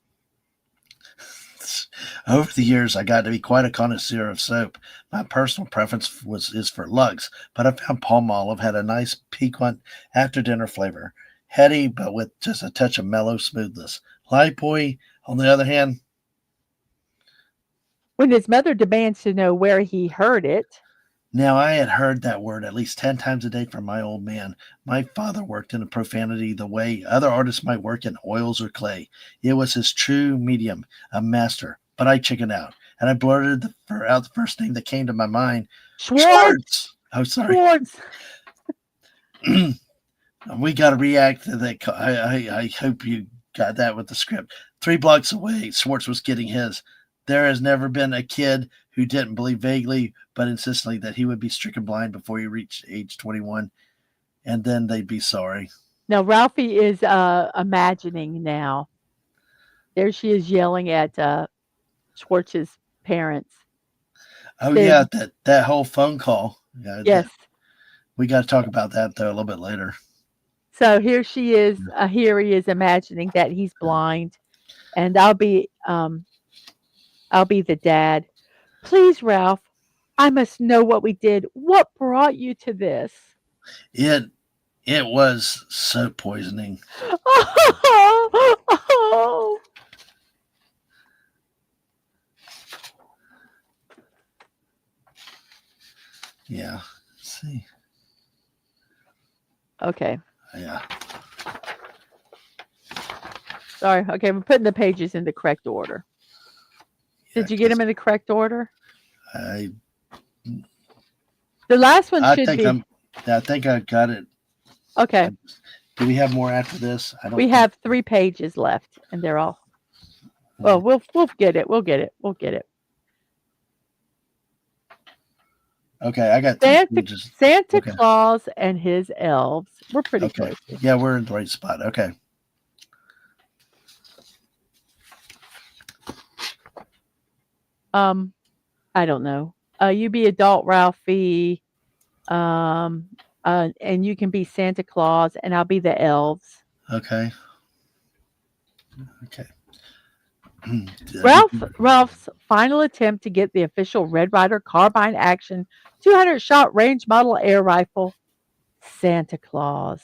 Over the years, I got to be quite a connoisseur of soap. My personal preference is for Lux, but I found Palmolive had a nice piquant after-dinner flavor, heady but with just a touch of mellow smoothness. Lifebuoy, on the other hand, When his mother demands to know where he heard it, now I had heard that word at least 10 times a day from my old man. My father worked in a profanity the way other artists might work in oils or clay. It was his true medium, a master. But I chickened out, and I blurted out the first name that came to my mind. Schwartz, Schwartz! Oh, sorry. Schwartz. We got to react to that. I hope you got that with the script. 3 blocks away, Schwartz was getting his. There has never been a kid who didn't believe vaguely but insistently that he would be stricken blind before he reached age 21, and then they'd be sorry. Now Ralphie is imagining now. There she is yelling at Schwartz's parents. Oh yeah, Said, that whole phone call. Yeah, yes. we got to talk about that though a little bit later. So here she is. Here he is imagining that he's blind, and I'll be the dad. Please, Ralph, I must know what we did. What brought you to this? It it was so poisoning. Oh, Yeah. Let's see. okay. Yeah. Sorry. Okay, we're putting the pages in the correct order. Yeah. Did you get them in the correct order? I The last one I should think be I think I got it. okay. Do we have more after this? I We don't think. have 3 pages left, and they're all well. We'll get it. We'll get it. We'll get it. Okay, I got 3 Santa pages. Santa Okay. Claus and his elves. We're pretty Okay. close here. Yeah, we're in the right spot. Okay. Um, I don't know. You be adult Ralphie, um, and you can be Santa Claus, and I'll be the elves. Okay. Okay. Ralph's final attempt to get the official Red Ryder carbine action 200 shot range model air rifle, Santa Claus.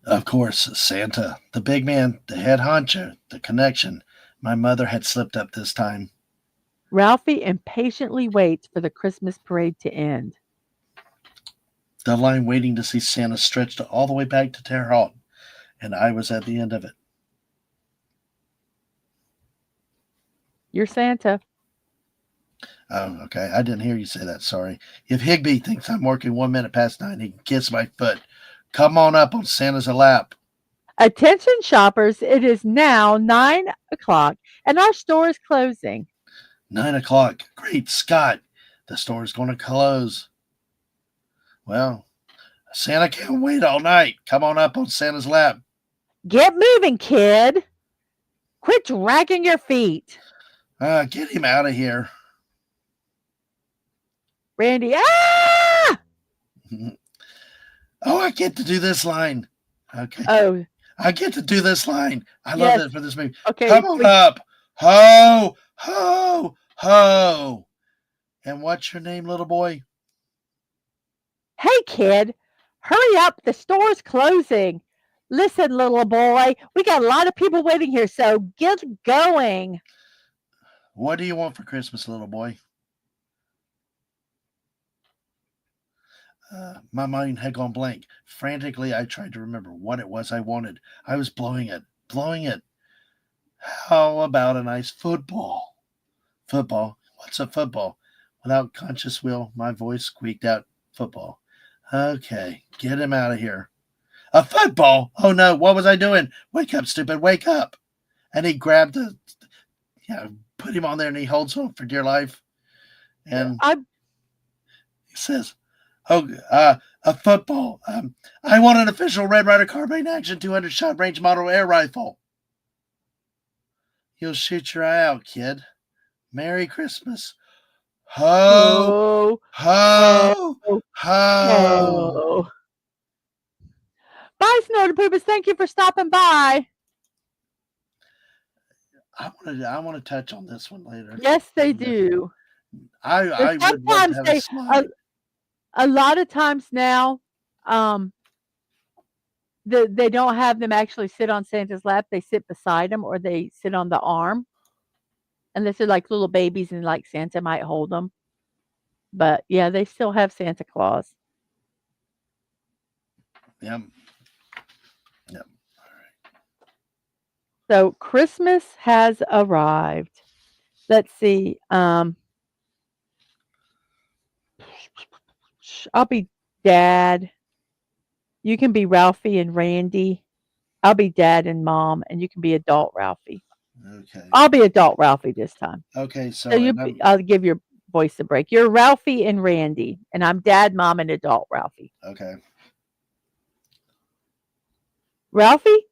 Of course, Santa, the big man, the head honcho, the connection. My mother had slipped up this time. Ralphie impatiently waits for the Christmas parade to end. The line waiting to see Santa stretched all the way back to Terre Haute, and I was at the end of it. You're Santa. Oh, okay. I didn't hear you say that. Sorry. If Higby thinks I'm working 1 minute past 9, he can kiss my foot. Come on up on Santa's lap. Attention shoppers, it is now 9 o'clock and our store is closing. 9 o'clock. Great Scott. The store's going to close. Well, Santa can't wait all night. Come on up on Santa's lap. Get moving, kid. Quit dragging your feet. Get him out of here. Randy, ah! Oh, I get to do this line. Okay. Oh, I get to do this line. I love yes. that for this movie. Okay. Come on up. Ho, ho, ho. And what's your name, little boy? Hey, kid, hurry up. The store's closing. Listen, little boy, we got a lot of people waiting here, so get going. What do you want for Christmas, little boy? My mind had gone blank. Frantically, I tried to remember what it was I wanted. I was blowing it, blowing it. How about a nice football? Football? What's a football? Without conscious will, my voice squeaked out, football. Okay, get him out of here. A football? Oh no, what was I doing? Wake up, stupid, wake up. And he grabbed the, put him on there and he holds on for dear life. And I he says, oh, a football. I want an official Red Ryder carbine action 200 shot range model air rifle. You'll shoot your eye out, kid. Merry Christmas. Ho, oh, ho, oh, ho. oh. Bye, Snow Poopers. Thank you for stopping by. I want to touch on this one later. Yes, they do. I would love to Sometimes have a they slide. a lot of times now, um, they don't have them actually sit on Santa's lap. They sit beside him or they sit on the arm. Unless they're like little babies and like Santa might hold them. But yeah, they still have Santa Claus. Yep. Yep. So Christmas has arrived. Let's see. I'll be Dad. You can be Ralphie and Randy. I'll be dad and mom, and you can be adult Ralphie. Okay. I'll be adult Ralphie this time. Okay. So So, and I'll give your voice a break. You're Ralphie and Randy, and I'm dad, mom, and adult Ralphie. okay. Ralphie,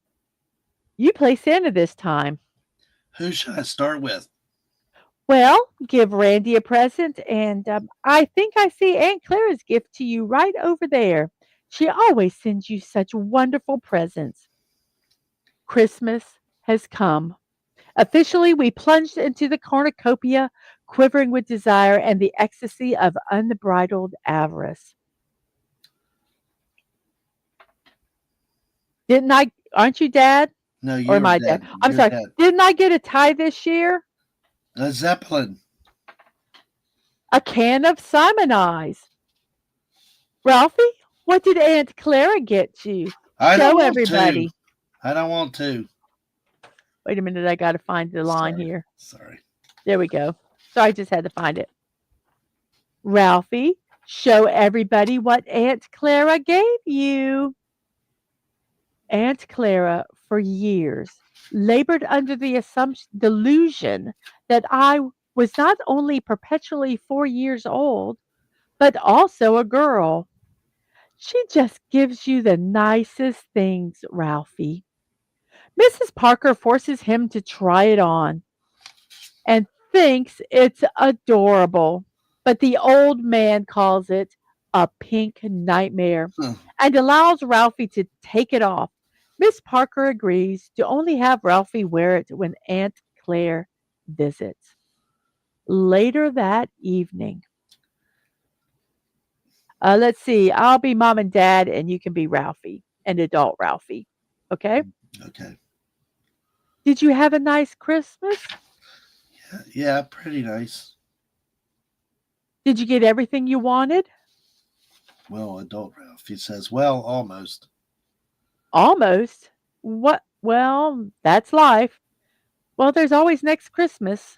you play Santa this time. Who should I start with? Well, give Randy a present, and I think I see Aunt Clara's gift to you right over there. She always sends you such wonderful presents. Christmas has come. Officially, we plunged into the cornucopia, quivering with desire and the ecstasy of unbridled avarice. Didn't I? Aren't you dad? No, Or am you're I dad? dead. I'm You're sorry. dead. Didn't I get a tie this year? A Zeppelin. A can of Simon Eyes. Ralphie, what did Aunt Clara get you? I don't Show want to. everybody. I don't want to. Wait a minute, I got to find the line Sorry. here. Sorry. There we go. So I just had to find it. Ralphie, show everybody what Aunt Clara gave you. Aunt Clara, for years, labored under the delusion that I was not only perpetually 4 years old, but also a girl. She just gives you the nicest things, Ralphie. Mrs. Parker forces him to try it on and thinks it's adorable. But the old man calls it a pink nightmare Huh. and allows Ralphie to take it off. Miss Parker agrees to only have Ralphie wear it when Aunt Claire visits. Later that evening, let's see, I'll be mom and dad, and you can be Ralphie and adult Ralphie. Okay? Okay. Did you have a nice Christmas? Yeah, pretty nice. Did you get everything you wanted? Well, adult Ralph. He says, well, almost. Almost. What? Well, that's life. Well, there's always next Christmas.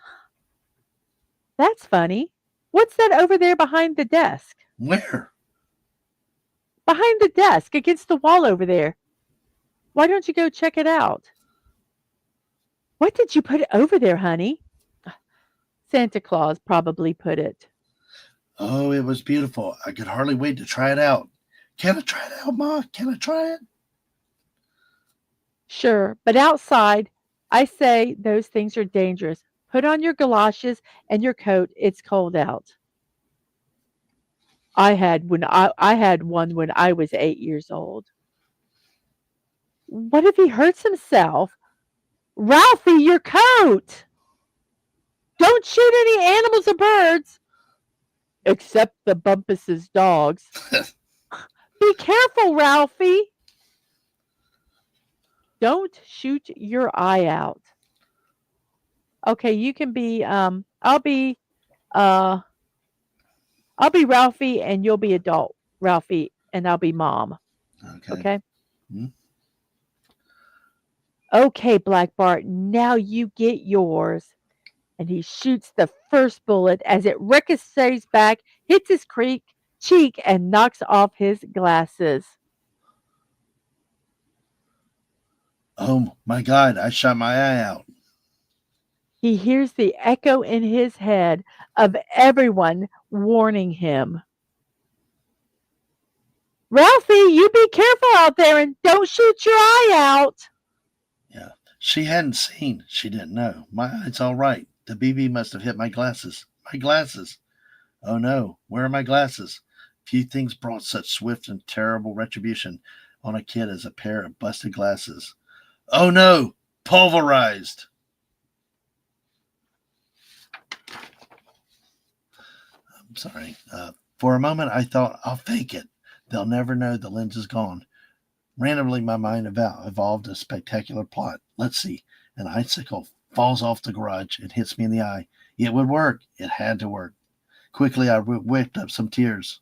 That's funny. What's that over there behind the desk? Where? Behind the desk, against the wall over there. Why don't you go check it out? What did you put over there, honey? Santa Claus probably put it. Oh, it was beautiful. I could hardly wait to try it out. Can I try it out, Ma? Can I try it? Sure, but outside, I say those things are dangerous. Put on your galoshes and your coat. It's cold out. I had one when I was 8 years old. What if he hurts himself? Ralphie, your coat! Don't shoot any animals or birds, except the Bumpus's dogs. Be careful, Ralphie. Don't shoot your eye out. Okay, you can be uh I'll be Ralphie and you'll be adult Ralphie and I'll be mom. Okay. Okay? Hmm? Okay, Black Bart, now you get yours. And he shoots the first bullet as it ricochets back, hits his cheek, and knocks off his glasses. Oh, my God. I shot my eye out. He hears the echo in his head of everyone warning him. Ralphie, you be careful out there and don't shoot your eye out. Yeah. She hadn't seen. She didn't know. My eye's all right. The BB must have hit my glasses. My glasses. Oh, no. Where are my glasses? Few things brought such swift and terrible retribution on a kid as a pair of busted glasses. Oh, no. Pulverized. I'm sorry. For a moment, I thought, I'll fake it. They'll never know the lens is gone. Randomly, my mind evolved a spectacular plot. Let's see. An icicle falls off the garage and hits me in the eye. It would work. It had to work. Quickly, I whipped up some tears.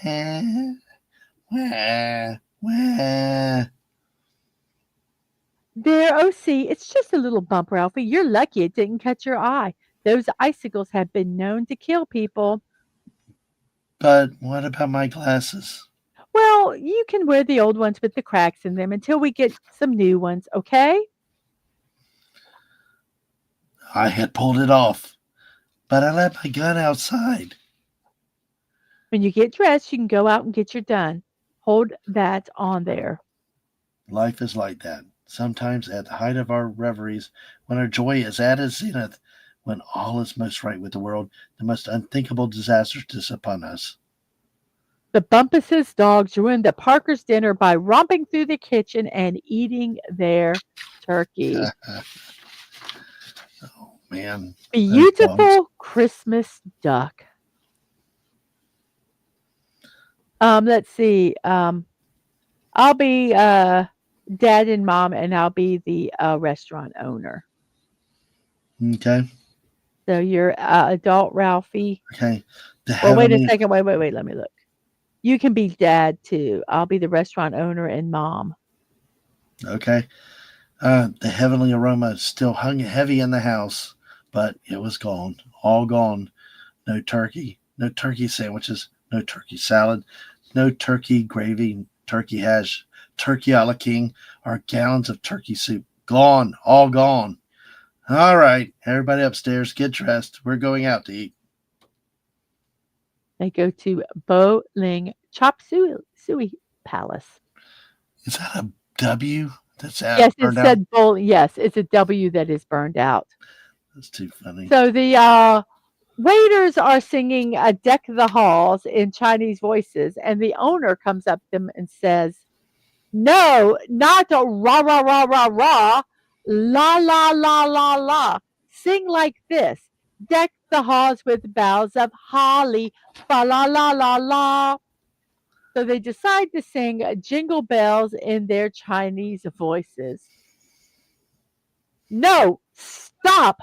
Wah, wah. There, oh, see, it's just a little bump, Ralphie. You're lucky it didn't cut your eye. Those icicles have been known to kill people. But what about my glasses? Well, Well, you can wear the old ones with the cracks in them until we get some new ones, okay? I had pulled it off, but I left my gun outside. When you get dressed, you can go out and get your done. Hold that on there. Life is like that. Sometimes at the height of our reveries, when our joy is at its zenith, when all is most right with the world, the most unthinkable disasters is upon us. The Bumpus's dogs ruined the Parkers' dinner by romping through the kitchen and eating their turkey. Oh man, those dogs. Beautiful Christmas duck. Let's see. I'll be dad and mom, and I'll be the restaurant owner. Okay, So you're adult Ralphie. okay. The Well, wait a heavenly. second. Wait. Let me look. You can be dad too. I'll be the restaurant owner and mom. Okay, the heavenly aroma still hung heavy in the house, but it was gone, all gone. No turkey sandwiches, no turkey salad, no turkey gravy, turkey hash, turkey a la king, or gallons of turkey soup. Gone, all gone. All right, everybody upstairs, get dressed. We're going out to eat. They go to Bowling Chop Suey Palace. Is that a W that's out Yes, it burned out? said bowling. Yes, it's a W that is burned out. That's too funny. So the waiters are singing "Deck the Halls" in Chinese voices, and the owner comes up to them and says, "No, not a rah rah rah rah rah, la la la la la. Sing like this: Deck the halls with boughs of holly, fa la la la la." So they decide to sing Jingle Bells in their Chinese voices. No, stop!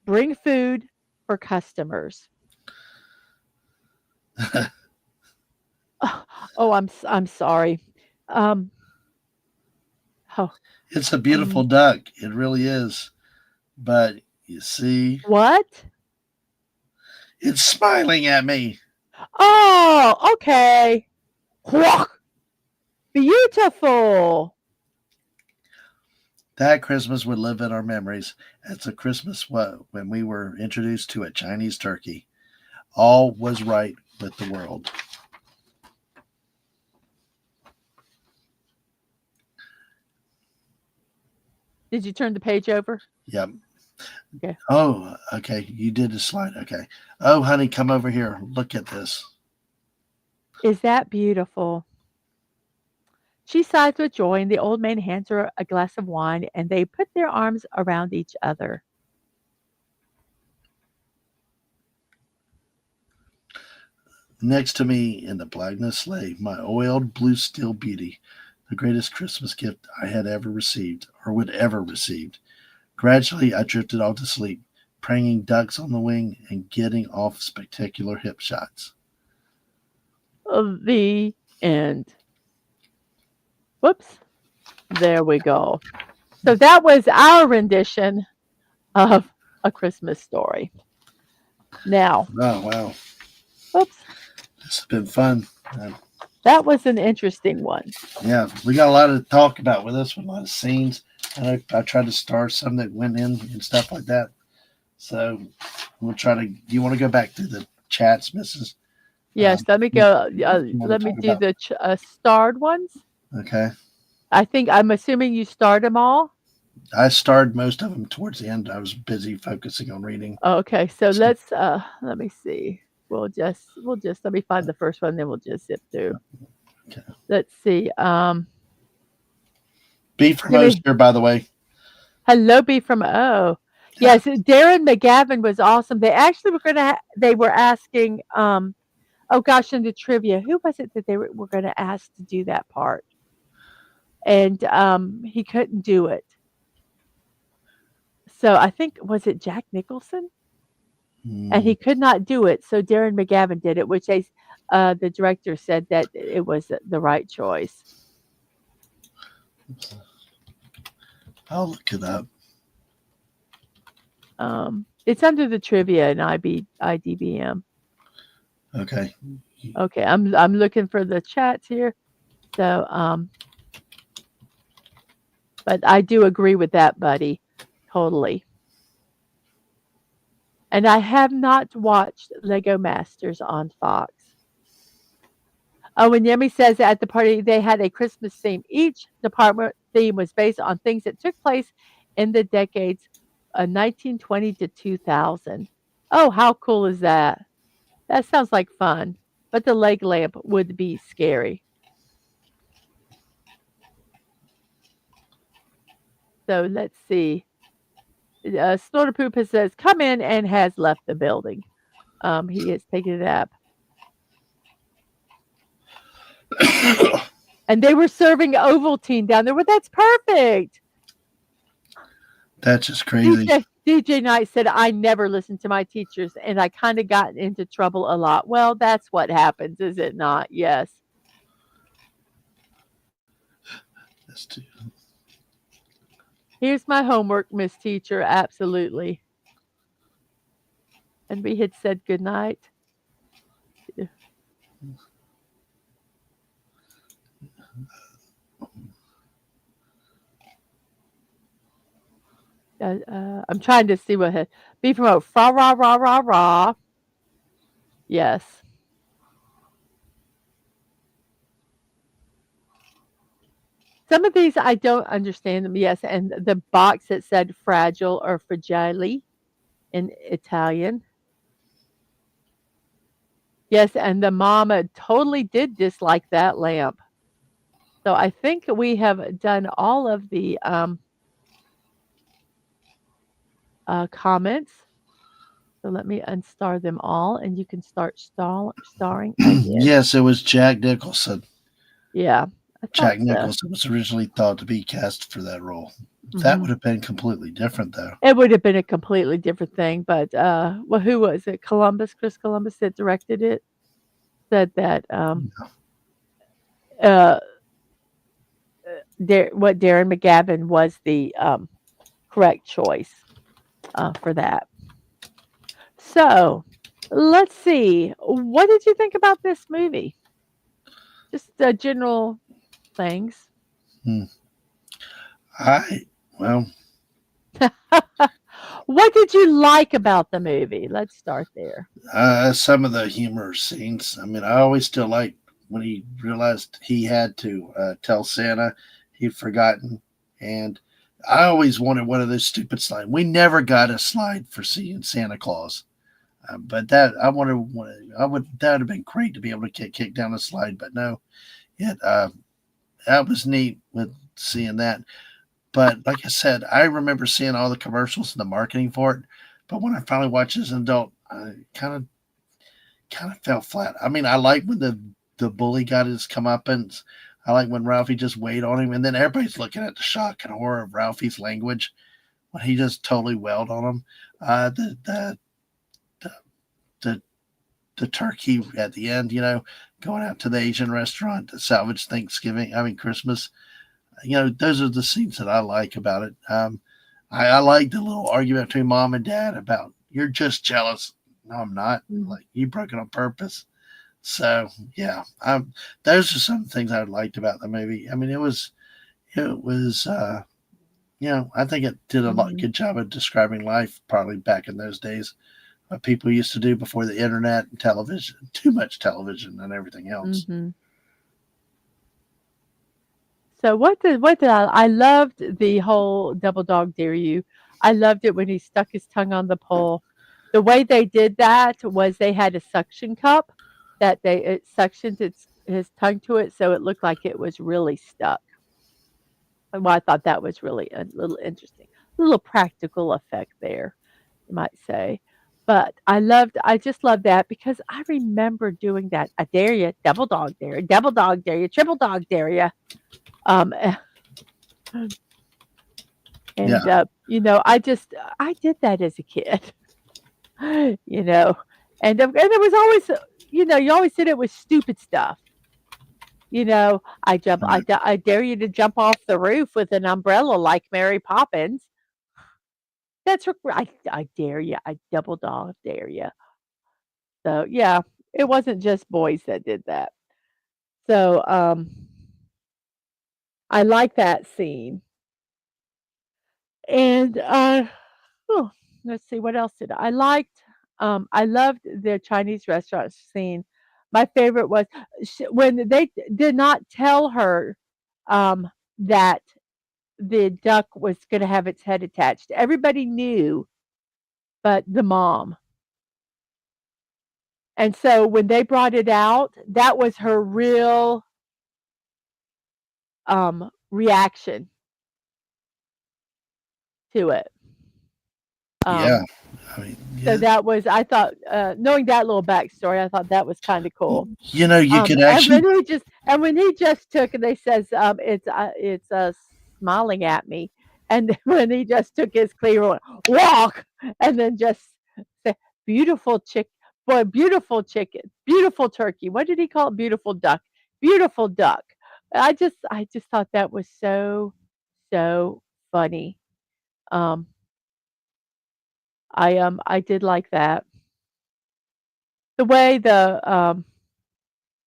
Bring food for customers. Oh, I'm sorry. Um, oh, It's a beautiful um, duck. It really is. But you see, what? it's smiling at me. Oh, okay. Beautiful. That Christmas would live in our memories. It's a Christmas when we were introduced to a Chinese turkey. All was right with the world. Did you turn the page over? Yep. Okay. Oh, okay. You did a slide. Okay. Oh, honey, come over here. Look at this. Is that beautiful? She sighs with joy, and the old man hands her a glass of wine, and they put their arms around each other. Next to me in the blackness lay my oiled blue steel beauty, the greatest Christmas gift I had ever received or would ever receive. Gradually, I drifted off to sleep, pranging ducks on the wing and getting off spectacular hip shots. The end. Whoops. There we go. So that was our rendition of A Christmas Story. Now, Oh, wow. oops, This has been fun. Uh, that was an interesting one. yeah, we got a lot to talk about with this one, a lot of scenes. And I tried to star some that went in and stuff like that. So we'll try to. Do you want to go back through the chats, Mrs.? Yes, let me You, go. you want Let to me talk do about? the starred ones. Okay. I'm assuming you starred them all. I starred most of them towards the end. I was busy focusing on reading. Okay, so So, let me see. We'll just let me find the first one, then we'll just zip through. okay. Let's see. B from Give O's me here, by the way. hello B from O. Yeah. Yes, Darren McGavin was awesome. They actually were they were asking oh gosh, in the trivia, who was it that were gonna ask to do that part? And he couldn't do it. So I think was it Jack Nicholson? And Hmm. he could not do it, so Darren McGavin did it, which the director said that it was the right choice. I'll look it up. It's under the trivia in IDBM. Okay. Okay, I'm looking for the chats here. So, but I do agree with that, buddy. Totally. And I have not watched Lego Masters on Fox. Oh, and Yemi says at the party they had a Christmas theme. Each department theme was based on things that took place in the decades 1920 to 2000. Oh, how cool is that? That sounds like fun. But the leg lamp would be scary. So let's see. Snorter Poop says, come in and has left the building. He has taken it up. And they were serving Ovaltine down there. Well, that's perfect. That's just crazy. DJ Knight said, I never listened to my teachers and I kind of got into trouble a lot. Well, that's what happens, is it not? Yes. That's too. Here's my homework, Miss Teacher. Absolutely. And we had said good night. I'm trying to see what had be promote. Fra ra ra ra ra. Yes. Some of these I don't understand them. Yes, and the box that said fragile or fragile in Italian. Yes, and the mama totally did dislike that lamp. So I think we have done all of the comments. So let me unstar them all, and you can start starring again. Yes, it was Jack Nicholson. Yeah, I thought Jack so. Nicholson was originally thought to be cast for that role. That Hmm. would have been completely different, though. It would have been a completely different thing, but well, who was it? Columbus, Chris Columbus that directed it, said that uh, what Darren McGavin was the correct choice for that. So let's see. What did you think about this movie? Just general things. Hmm. I well, What did you like about the movie? Let's start there. some of the humor scenes. I mean, I always still like when he realized he had to tell Santa he'd forgotten, and I always wanted one of those stupid slides. We never got a slide for seeing Santa Claus. But that I wanted, I would that would have been great to be able to kick down the slide, but no, it that was neat with seeing that. But like I said, I remember seeing all the commercials and the marketing for it. But when I finally watched as an adult, I kind of fell flat. I mean, I like when the bully got his comeuppance. I like when Ralphie just weighed on him, and then everybody's looking at the shock and horror of Ralphie's language when he just totally wailed on him. The the the turkey at the end, going out to the Asian restaurant to salvage Thanksgiving. I mean Christmas. Those are the scenes that I like about it. I like the little argument between mom and dad about you're just jealous. No, I'm not. Mhm. Like you broke it on purpose. So yeah, those are some things I liked about the movie. I mean, it was I think it did a lot Mhm. good job of describing life probably back in those days. What people used to do before the internet and television, too much television and everything else. Mhm. So what did I loved the whole double dog dare you. I loved it when he stuck his tongue on the pole. The way they did that was they had a suction cup that they it suctioned his tongue to it so it looked like it was really stuck. And well, I thought that was really a little interesting. A little practical effect there, you might say. But I just loved that because I remember doing that. I dare you, double dog dare you, triple dog dare you. Um, Yeah, And, I did that as a kid, you know, and it was always, you always did it with stupid stuff. right. I dare you to jump off the roof with an umbrella like Mary Poppins. I dare you. I double dog dare you. So, yeah. It wasn't just boys that did that. So, I like that scene. And, oh, let's see, what else did I loved the Chinese restaurant scene. My favorite was when they did not tell her, that the duck was gonna have its head attached. Everybody knew but the mom. And so when they brought it out, that was her real, reaction to it. Yeah, Um, I mean, so yeah. that was I thought, knowing that little backstory, I thought that was kinda cool. You could actually. And when he just took and they says, it's smiling at me, and then when he just took his cleaver, went, "Walk," and then just said, "Beautiful chick boy, beautiful chicken, beautiful turkey." What did he call it? Beautiful duck, beautiful duck. I just thought that was so, so funny. Um, I did like that. The way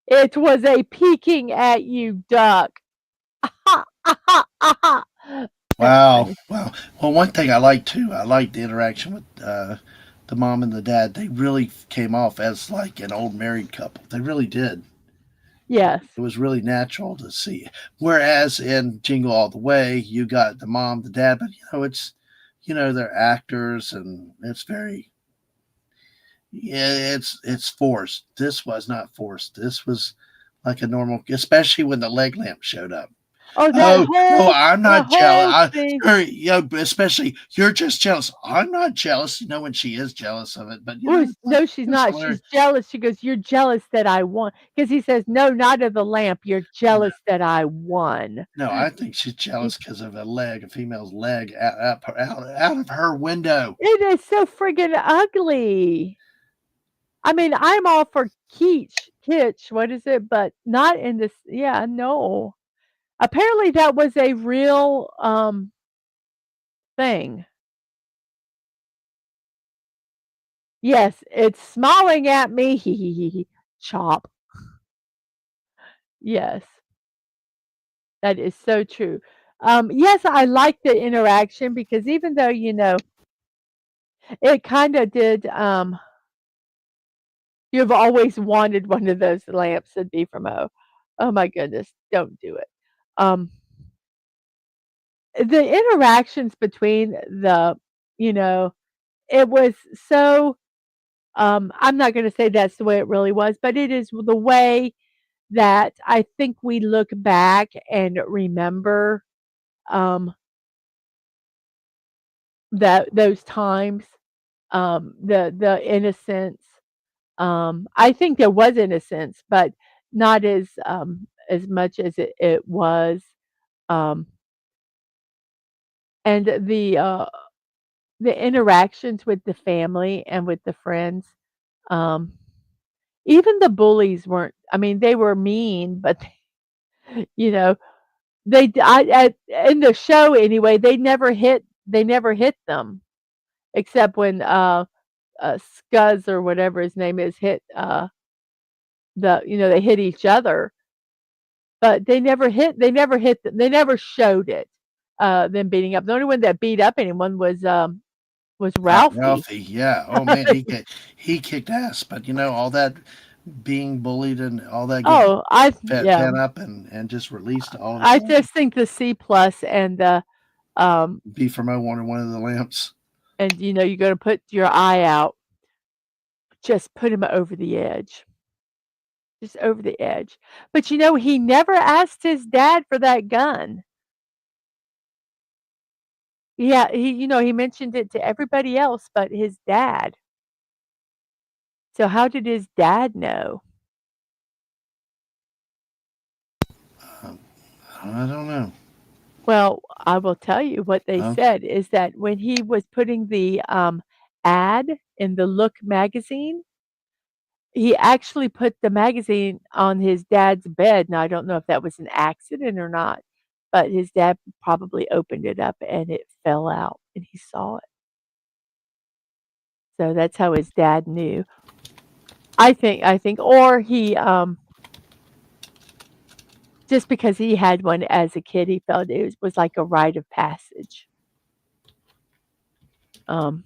it was a peeking at you duck. Aha, aha, aha. That's Wow, funny. wow. Well, one thing I like too, I like the interaction with the mom and the dad. They really came off as like an old married couple. They really did. Yes. It was really natural to see. Whereas in Jingle All the Way, you got the mom, the dad, but they're actors, and it's very, yeah, it's forced. This was not forced. This was like a normal, especially when the leg lamp showed up. Oh, Oh, I'm that not jealous. whole thing. Especially you're just jealous. I'm not jealous. When she is jealous of it, but Oh, it's like no, she's it's not. hilarious. She's jealous. She goes, "You're jealous that I won." Because he says, "No, not of the lamp. You're No, jealous that I won." no, I think she's It jealous because of a female's leg out of her window. is so friggin' ugly. I mean, I'm all for kitsch, what is it? But not in this yeah, no. Apparently, that was a real, thing. Yes, it's smiling at me. He he. Chop. Yes, that is so true. Yes, I like the interaction because even though, it kinda did, you've always wanted one of those lamps, said B from O. Oh my goodness, don't do it. Um, the interactions between you know, it was so, I'm not gonna say that's the way it really was, but it is the way that I think we look back and remember, um, that those times, the innocence. I think there was innocence, but not as much as it was. Um, and the interactions with the family and with the friends. Um, even the bullies weren't. I mean, they were mean, but you know, in the show anyway. They never hit them except when Scuzz or whatever his name is hit they hit each other, but they never showed it, them beating up. The only one that beat up anyone was Ralphie. Ralphie, yeah. Oh man, he kicked ass. But all that being bullied and all that getting Oh, I yeah, fed up and just released all of a I sudden. just think the C plus and the, um B from O wanted one of the lamps. and, you're gonna put your eye out, just put him over the edge, just over the edge. But, he never asked his dad for that gun. Yeah, he mentioned it to everybody else but his dad. So how did his dad know? Um, I don't know. Well, I will tell you what they Okay. said is that when he was putting the, ad in the Look magazine, he actually put the magazine on his dad's bed. Now, I don't know if that was an accident or not, but his dad probably opened it up and it fell out and he saw it. So that's how his dad knew. I think, or he just because he had one as a kid, he felt it was like a rite of passage. Um,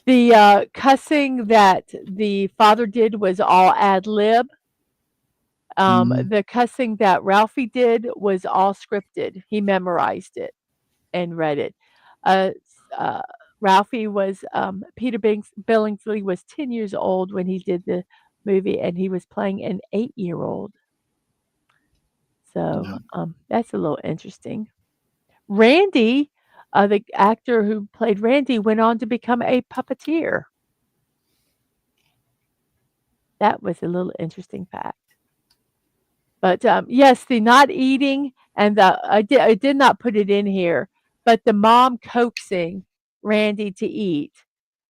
the cussing that the father did was all ad lib. Hmm. The cussing that Ralphie did was all scripted. He memorized it and read it. Ralphie was Billingsley was 10 years old when he did the movie, and he was playing an 8-year old. So Yeah. that's a little interesting. Randy, the actor who played Randy, went on to become a puppeteer. That was a little interesting fact. But yes, the not eating and I did not put it in here, but the mom coaxing Randy to eat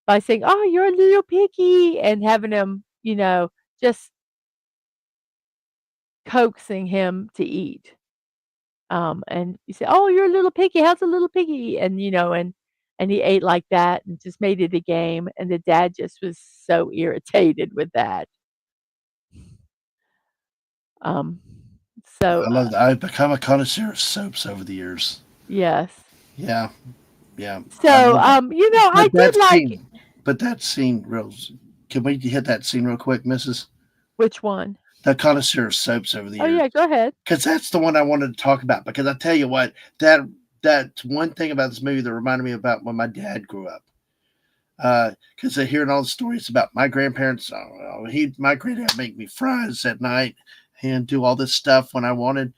by saying, "Oh, you're a little picky," and having him, just coaxing him to eat. And you say, "Oh, you're a little piggy. How's a little piggy?" And he ate like that and just made it a game. And the dad just was so irritated with that. Um, so I love that. I've become a connoisseur of soaps over the years. yes. Yeah, yeah, I So love that. I But did that like scene, but that scene, Rose. Can we hit that scene real quick, Mrs.? which one? The connoisseur of soaps over the Oh years, yeah, go ahead. because that's the one I wanted to talk about. Because I tell you what, that's one thing about this movie that reminded me about when my dad grew up. Because hearing all the stories about my grandparents, my granddad would make me fries at night and do all this stuff when I wanted.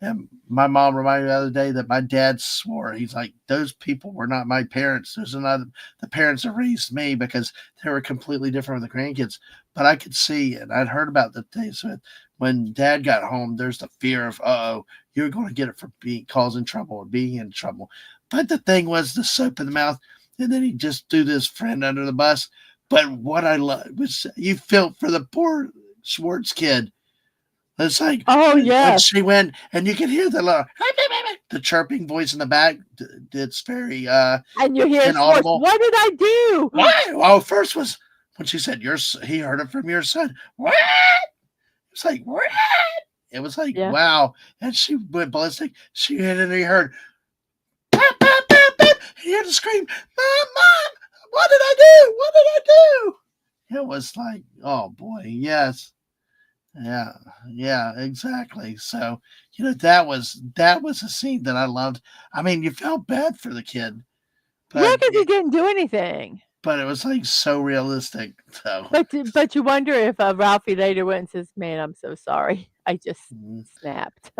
And my mom reminded me the other day that my dad swore, he's like, those people were not my parents. Those are not the parents that raised me, because they were completely different with the grandkids. But I could see, and I'd heard about the things with when dad got home, there's the fear of, oh, you're going to get it for being causing trouble or being in trouble. But the thing was the soap in the mouth, and then he just threw this friend under the bus. But what I love was you felt for the poor Schwartz kid. It's like Oh when yes. she went, and you can hear the chirping voice in the back. It's very And you hear Schwartz, inaudible. what did I do? Why? Oh, first was when she said he heard it from your son. What? It's like what? It was like Yeah. wow, and she went ballistic. She had and he heard pop, pop, pop, pop. He had to scream, "Mom, mom! What did I do? What did I do?" It was like, oh boy, yes. Yeah, yeah, exactly. So, that was a scene that I loved. I mean, you felt bad for the kid, Yeah, but because he didn't do anything. it was like so realistic. So, But you wonder if Ralphie later went and says, "Man, I'm so sorry. I just mm, snapped."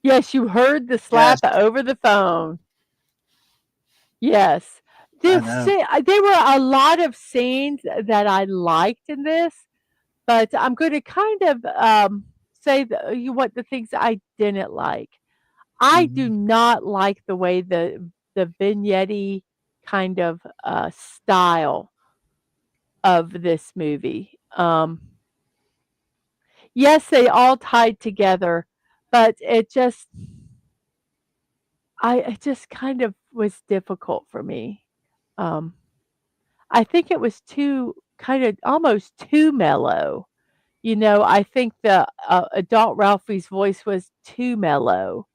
Yes, you heard the yes, slap over the phone. Yes. I know. There were a lot of scenes that I liked in this, but I'm gonna kind of, say what the things I didn't like. I do Hmm. not like the way the vignette kind of, style of this movie. Yes, they all tied together, but it just kind of was difficult for me. Um, I think it was too kind of almost too mellow. I think the adult Ralphie's voice was too mellow.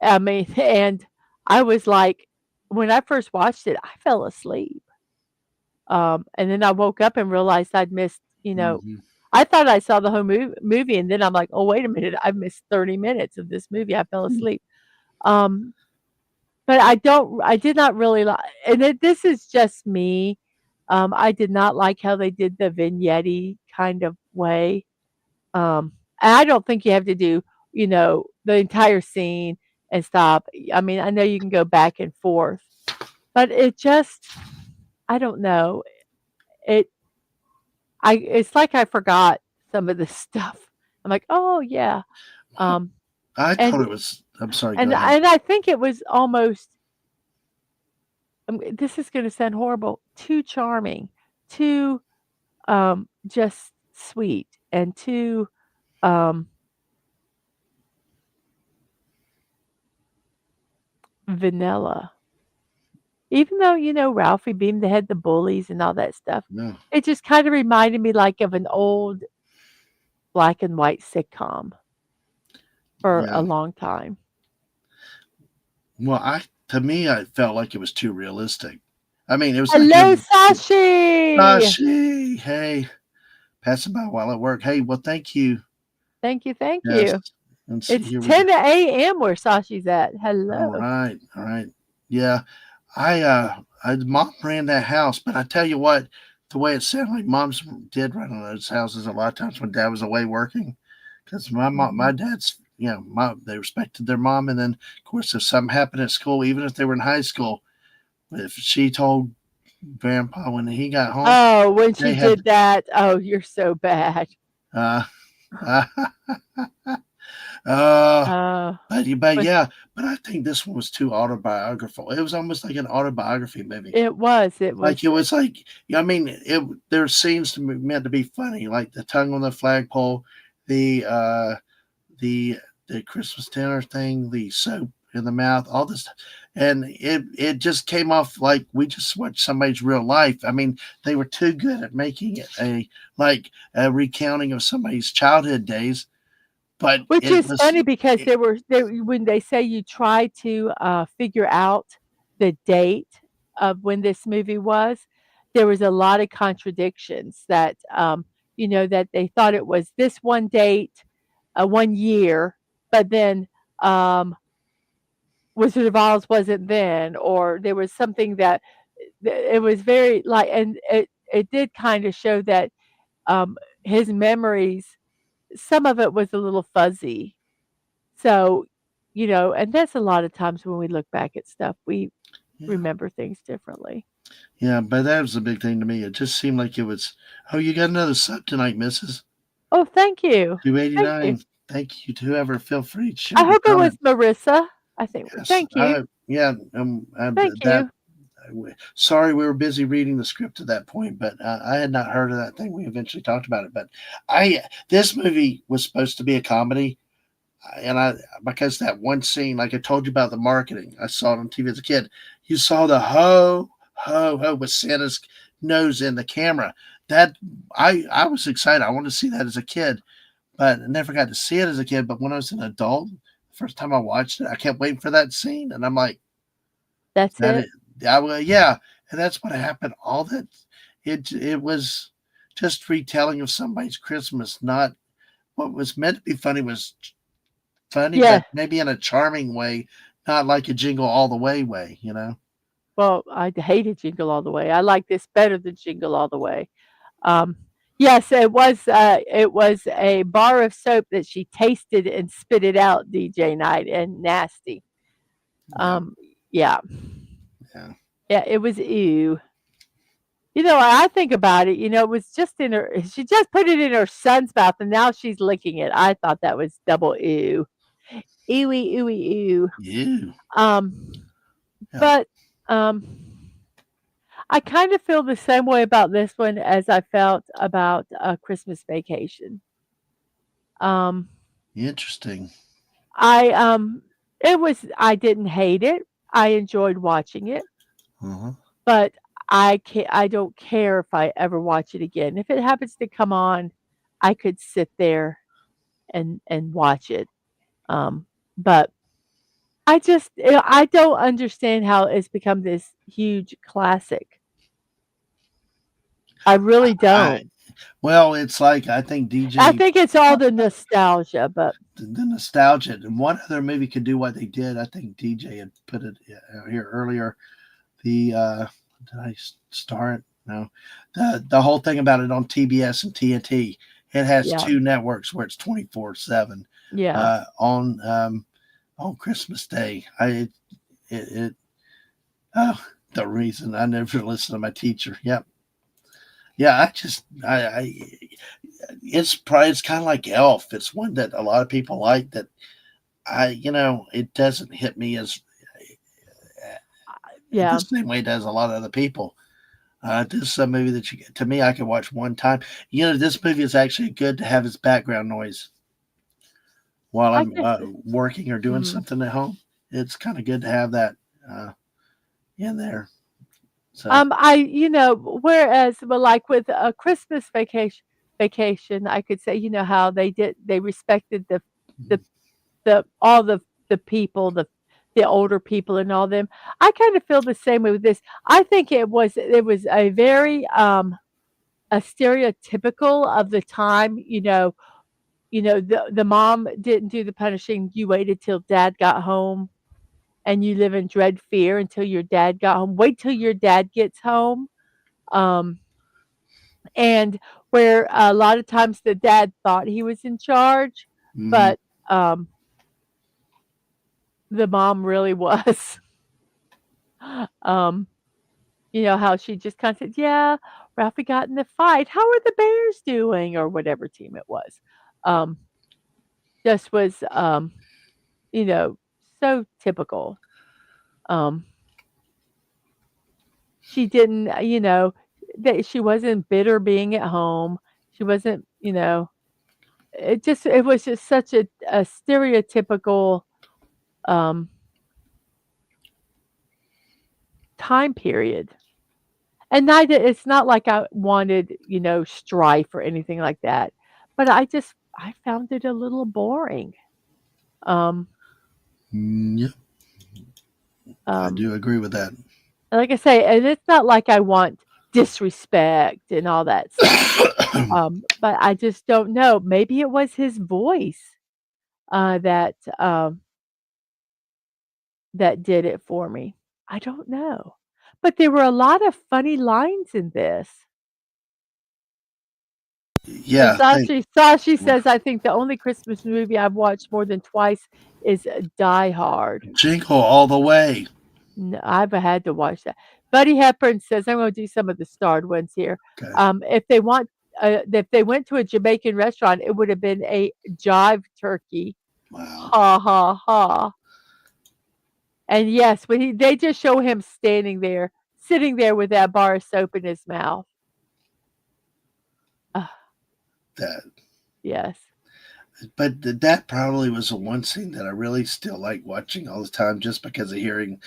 I mean, and I was like, when I first watched it, I fell asleep. And then I woke up and realized I'd missed, Hmm. I thought I saw the whole movie, and then I'm like, oh, wait a minute, I've missed 30 minutes of this movie. I fell asleep. Um, but I did not really like, and this is just me. I did not like how they did the vignette kind of way. And I don't think you have to do, the entire scene and stop. I mean, I know you can go back and forth, but I don't know. It, it's like I forgot some of this stuff. I'm like, oh yeah. Um, I thought and it was. I'm sorry. Go and ahead. and I think it was almost. This is going to sound horrible. Too charming, too just sweet, and too um, vanilla. Even though, Ralphie beamed the head the bullies and all that stuff, No. it just kinda reminded me, like, of an old black and white sitcom for a Yeah. long time. Well, to me, I felt like it was too realistic. I mean, it was like Hello, every Sashi! Sashi, hey, passing by while at work. Hey, well, thank you. Thank you, thank Yes. you. And see, It's here we go. 10 AM where Sashi's at. All Hello. right, all right. Yeah, mom ran that house, but I tell you what, the way it sounded like moms did run on those houses a lot of times when dad was away working, because my Mhm. dad's, they respected their mom, and then of course if something happened at school, even if they were in high school, if she told grandpa when he got home, Oh, when she they had, did that, oh, you're so bad. uh, uh, Oh, but but yeah, but I think this one was too autobiographical. It was almost like an autobiography movie. it was Like, it was like, yeah, I mean, there's scenes meant to be funny, like the tongue on the flagpole, the the the Christmas dinner thing, the soap in the mouth, all this, and it just came off like we just watched somebody's real life. I mean, they were too good at making it a recounting of somebody's childhood days, but which it is was funny because there when they say you try to, figure out the date of when this movie was, there was a lot of contradictions that, that they thought it was this one date, one year, but then, um, Wizard of Oz wasn't then, or there was something that it was very like, and it did kinda show that, um, his memories, some of it was a little fuzzy. So, and that's a lot of times when we look back at stuff, we yeah. remember things differently. Yeah, but that was a big thing to me. It just seemed like it was, oh, you got another sub tonight, Mrs. Oh, thank you. Thank you. 289. Thank you to whoever. Feel free to I shoot a hope it was comment. Marissa. I think Yes. thank you. Yeah. Thank That. you. Sorry, we were busy reading the script at that point, but I had not heard of that thing. We eventually talked about it, but this movie was supposed to be a comedy, and I because that one scene, like I told you about the marketing, I saw it on TV as a kid. You saw the ho with Santa's nose in the camera. That I was excited. I wanted to see that as a kid, but I never got to see it as a kid. But when I was an adult, the first time I watched it, I kept waiting for that scene, and I'm like, That's that it. it, yeah, well, yeah, and that's what happened. All that it was just retelling of somebody's Christmas, not what was meant to be funny was funny, Yeah. but maybe in a charming way, not like a Jingle All the way. Well, I hated Jingle All the Way. I like this better than Jingle All the Way. Um, yes, it was a bar of soap that she tasted and spit it out, DJ Night, and nasty. Yeah, Um, yeah. yeah, Yeah, it was ew. I think about it, it was just in her she just put it in her son's mouth, and now she's licking it. I thought that was double ew. Ewy, ooey, ew. you, Um, yeah, but, um, I kinda feel the same way about this one as I felt about A Christmas Vacation. Um, interesting. I didn't hate it. I enjoyed watching it, Uh-huh. but I don't care if I ever watch it again. If it happens to come on, I could sit there and watch it. But I don't understand how it's become this huge classic. I really I don't. Well, it's like I think I DJ think it's all the nostalgia, but the nostalgia and one other movie could do what they did. I think DJ had put it here earlier. The did I star it? No, the whole thing about it on TBS and TNT. It has yeah, two networks where it's 24/7 yeah. on Christmas Day. It oh, the reason I never listened to my teacher. Yep. Yeah, I it's kind of like Elf. It's one that a lot of people like that it doesn't hit me as the Yeah. same way it does a lot of other people. This is a movie that to me, I could watch one time. This movie is actually good to have as background noise while I I'm guess working or doing mhm. something at home. It's kind of good to have that uh, in there. So, Whereas, well, like with a Christmas vacation, I could say, how they respected the all the people, the older people and all them. I kind of feel the same way with this. I think it was a very a stereotypical of the time, the mom didn't do the punishing. You waited till dad got home and you live in dread fear until your dad got home. Wait till your dad gets home. Um, and where a lot of times the dad thought he was in charge, mm, but um, the mom really was. um, how she just kind of said, "Yeah, Ralphie got in the fight. How are the Bears doing?" or whatever team it was. Um, just was, you know, so typical. Um, she didn't, that she wasn't bitter being at home. She wasn't, it was just such a stereotypical um, time period. And neither, it's not like I wanted, strife or anything like that. But I found it a little boring. Um, yeah, I um, do agree with that. like I say, and it's not like I want disrespect and all that stuff. But I just don't know. Maybe it was his voice that did it for me. I don't know. But there were a lot of funny lines in this. And Yeah, Sashi says, "I think the only Christmas movie I've watched more than twice is Die Hard." jingle all the way. No, I've had to watch that. Buddy Hepburn says, "I'm gonna do some of the starred ones here. Okay. If they went to a Jamaican restaurant, it would have been a jive turkey. Wow. Ha ha ha." And yes, they just show him standing there, sitting there with that bar of soap in his mouth. Ah, That, yes. but that probably was the one scene that I really still like watching all the time, just because of hearing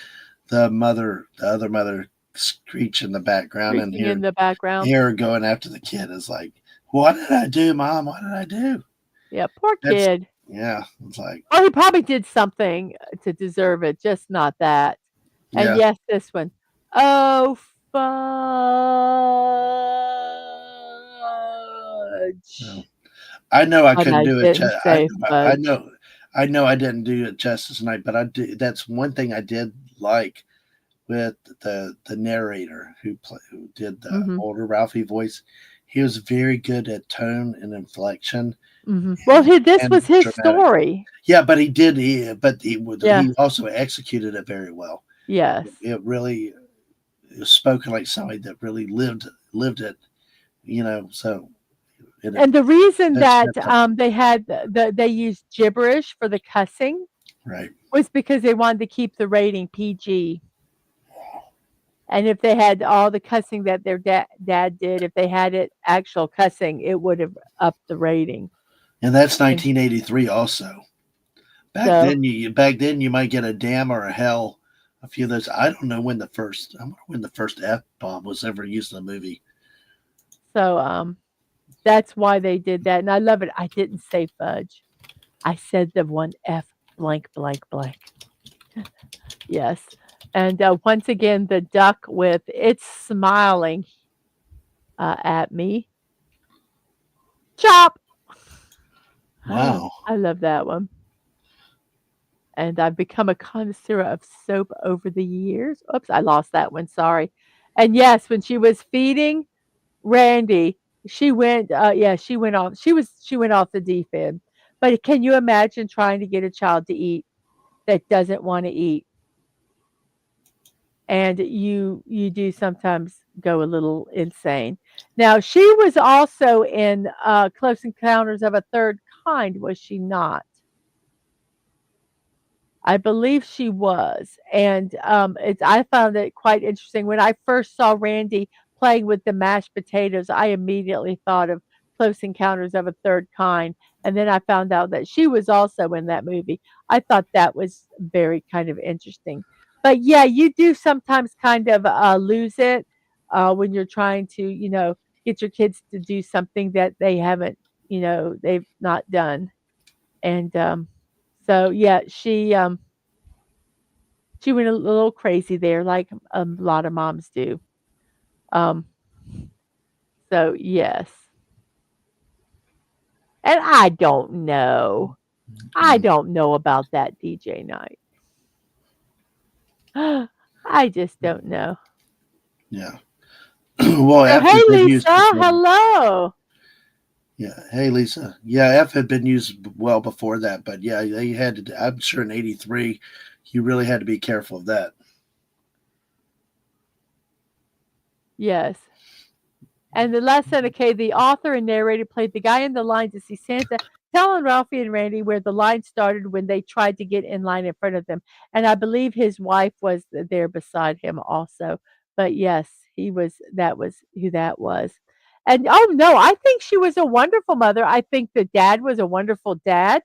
the other mother screech in the background, and Screeching in the background. hear her going after the kid is like, "What did I do, Mom? What did I do?" Yeah, poor That's kid. yeah. It's like Or he probably did something to deserve it, just not that. And yeah. yes, this one. Oh, No. fudge. I know I And couldn't I do it. didn't say fudge. I know I didn't do it justice tonight, but I do. That's one thing I did like with the narrator who did the Mhm, older Ralphie voice. He was very good at tone and inflection mhm. Well, this and was his dramatic. story. Yeah, but he did. Yeah, He also executed it very well. yes. It really it was spoken like somebody that really lived it. So it And the reason that's that, that's they used gibberish for the cussing right. was because they wanted to keep the rating PG. And if they had all the cussing that their dad did, if they had it actual cussing, it would have upped the rating. And that's And 1983 also. so Back then you might get a damn or a hell. A few of those. I don't know when the first. I wonder when the first F bomb was ever used in a movie. so that's why they did that. And I love it. I didn't say fudge. I said the one F blank blank blank. Yes. And once again, the duck with it's smiling at me. Chop. Wow. I love that one. And I've become a connoisseur of soap over the years. Oops, I lost that one. Sorry. And yes, when she was feeding Randy, she went off. She went off the deep end. But can you imagine trying to get a child to eat that doesn't want to eat? And you do sometimes go a little insane. Now, she was also in Close Encounters of a Third Kind, was she not? I believe she was, and, I found it quite interesting. When I first saw Randy playing with the mashed potatoes, I immediately thought of Close Encounters of a Third Kind, and then I found out that she was also in that movie. I thought that was very kind of interesting. But yeah, you do sometimes kind of lose it when you're trying to, get your kids to do something that they haven't, they've not done. And so yeah, she went a little crazy there, like a lot of moms do. Um, so yes, and I don't know. I Mm, don't know about that DJ night. I just don't know. yeah. Well, So F hey had been used Lisa, before. hello. Yeah. Hey, Lisa. Yeah, F had been used well before that, but yeah, they had to. I'm sure in '83, you really had to be careful of that. Yes. And the last Santa K, the author and narrator played the guy in the line to see Santa, telling Ralphie and Randy where the line started when they tried to get in line in front of them. And I believe his wife was there beside him also. But yes, that was who that was. And oh no, I think she was a wonderful mother. I think the dad was a wonderful dad.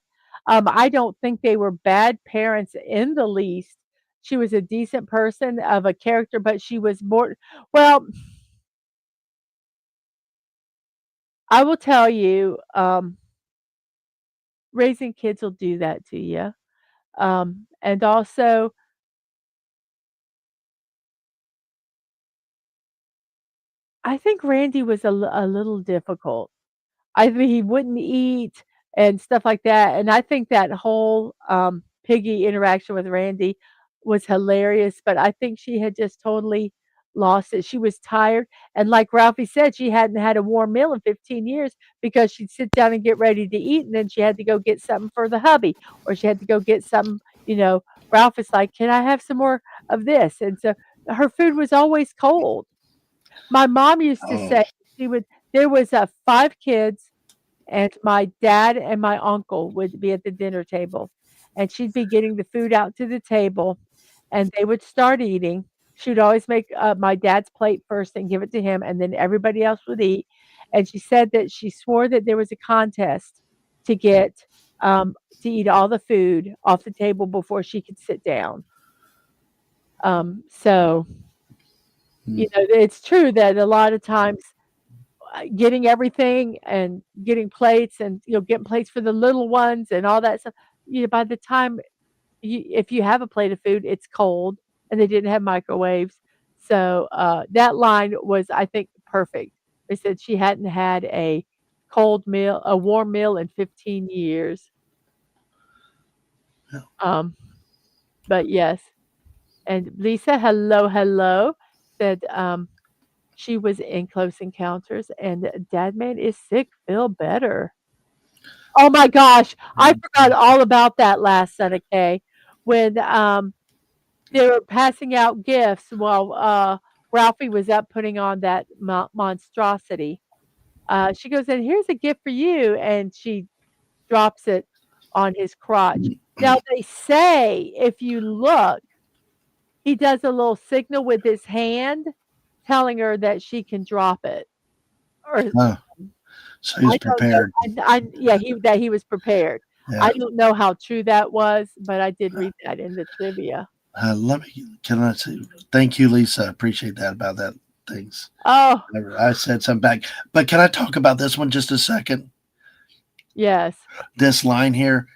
I don't think they were bad parents in the least. She was a decent person of a character, but she was more, well, I will tell you, raising kids will do that to you. And also, I think Randy was a little difficult. I mean, he wouldn't eat and stuff like that, and I think that whole, Piggy interaction with Randy was hilarious, but I think she had just totally lost it. She was tired, and like Ralphie said, she hadn't had a warm meal in 15 years because she'd sit down and get ready to eat, and then she had to go get something for the hubby, or she had to go get something, you know, Ralph is like, "Can I have some more of this?" And so her food was always cold. My mom used to Oh, say she would there was, 5 kids, and my dad and my uncle would be at the dinner table, and she'd be getting the food out to the table, and they would start eating. She would always make, my dad's plate first and give it to him, and then everybody else would eat, and she said that she swore that there was a contest to get, to eat all the food off the table before she could sit down. So, mm, it's true that a lot of times getting everything and getting plates and, getting plates for the little ones and all that stuff, by the time if you have a plate of food, it's cold and they didn't have microwaves. So, that line was, I think, perfect. They said she hadn't had a warm meal in 15 years. yeah. Um, but yes. And Lisa, hello, hello, said, she was in Close Encounters and Dadman is sick, feel better. Oh my gosh, I forgot all about that last Santa K when, they were passing out gifts while, Ralphie was up putting on that monstrosity. She goes, "And here's a gift for you," and she drops it on his crotch. Now they say if you look, he does a little signal with his hand telling her that she can drop it, or Oh, so he's I don't know. prepared. Yeah, he was prepared. Yeah. I don't know how true that was, but I did read that in the trivia. Let me. Can I say thank you, Lisa? I appreciate that about that things. Oh, I said something back, but can I talk about this one just a second? yes. This line here.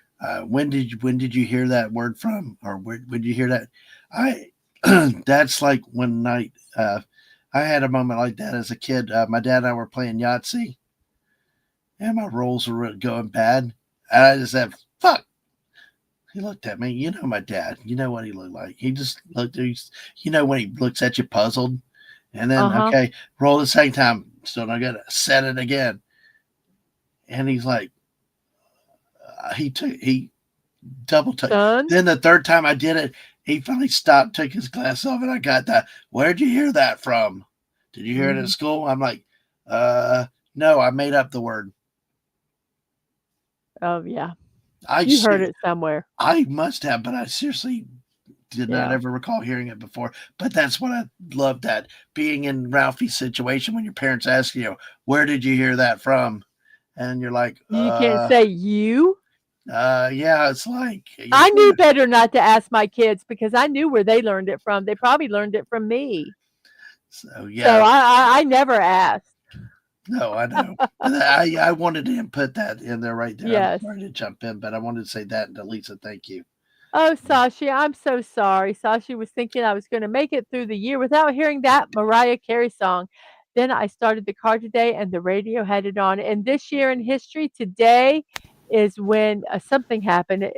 When did you hear that word from, or where when did you hear that? I that's like one night. I had a moment like that as a kid. My dad and I were playing Yahtzee, and my rolls were going bad. And I just said, "Fuck." He looked at me. You know my dad. You know what he looked like. He just looked. When he looks at you puzzled, and then Uh-huh. okay, roll the second time. Still not gonna set it again. And he's like, he double took. Stunned? Then the third time I did it, he finally stopped, took his glass off, and I got that. Where'd you hear that from? Did you hear it at Mhm. school? I'm like, no, I made up the word. Oh, yeah. I You heard ser- it somewhere. I must have, but I seriously did not Yeah. ever recall hearing it before. But that's what I love, that being in Ralphie's situation when your parents ask you, where did you hear that from? And you're like, You can't say "you"? Yeah, it's like you I knew can't. better not to ask my kids because I knew where they learned it from. They probably learned it from me. So So yeah, I never asked. no, I know. And I wanted to put that in there right there. I'm Yes. sorry to jump in, but I wanted to say that to Lisa. Thank you. Oh, Sashi, I'm so sorry. Sashi was thinking I was going to make it through the year without hearing that Mariah Carey song. Then I started the car today and the radio had it on. And this year in history, today is when something happened.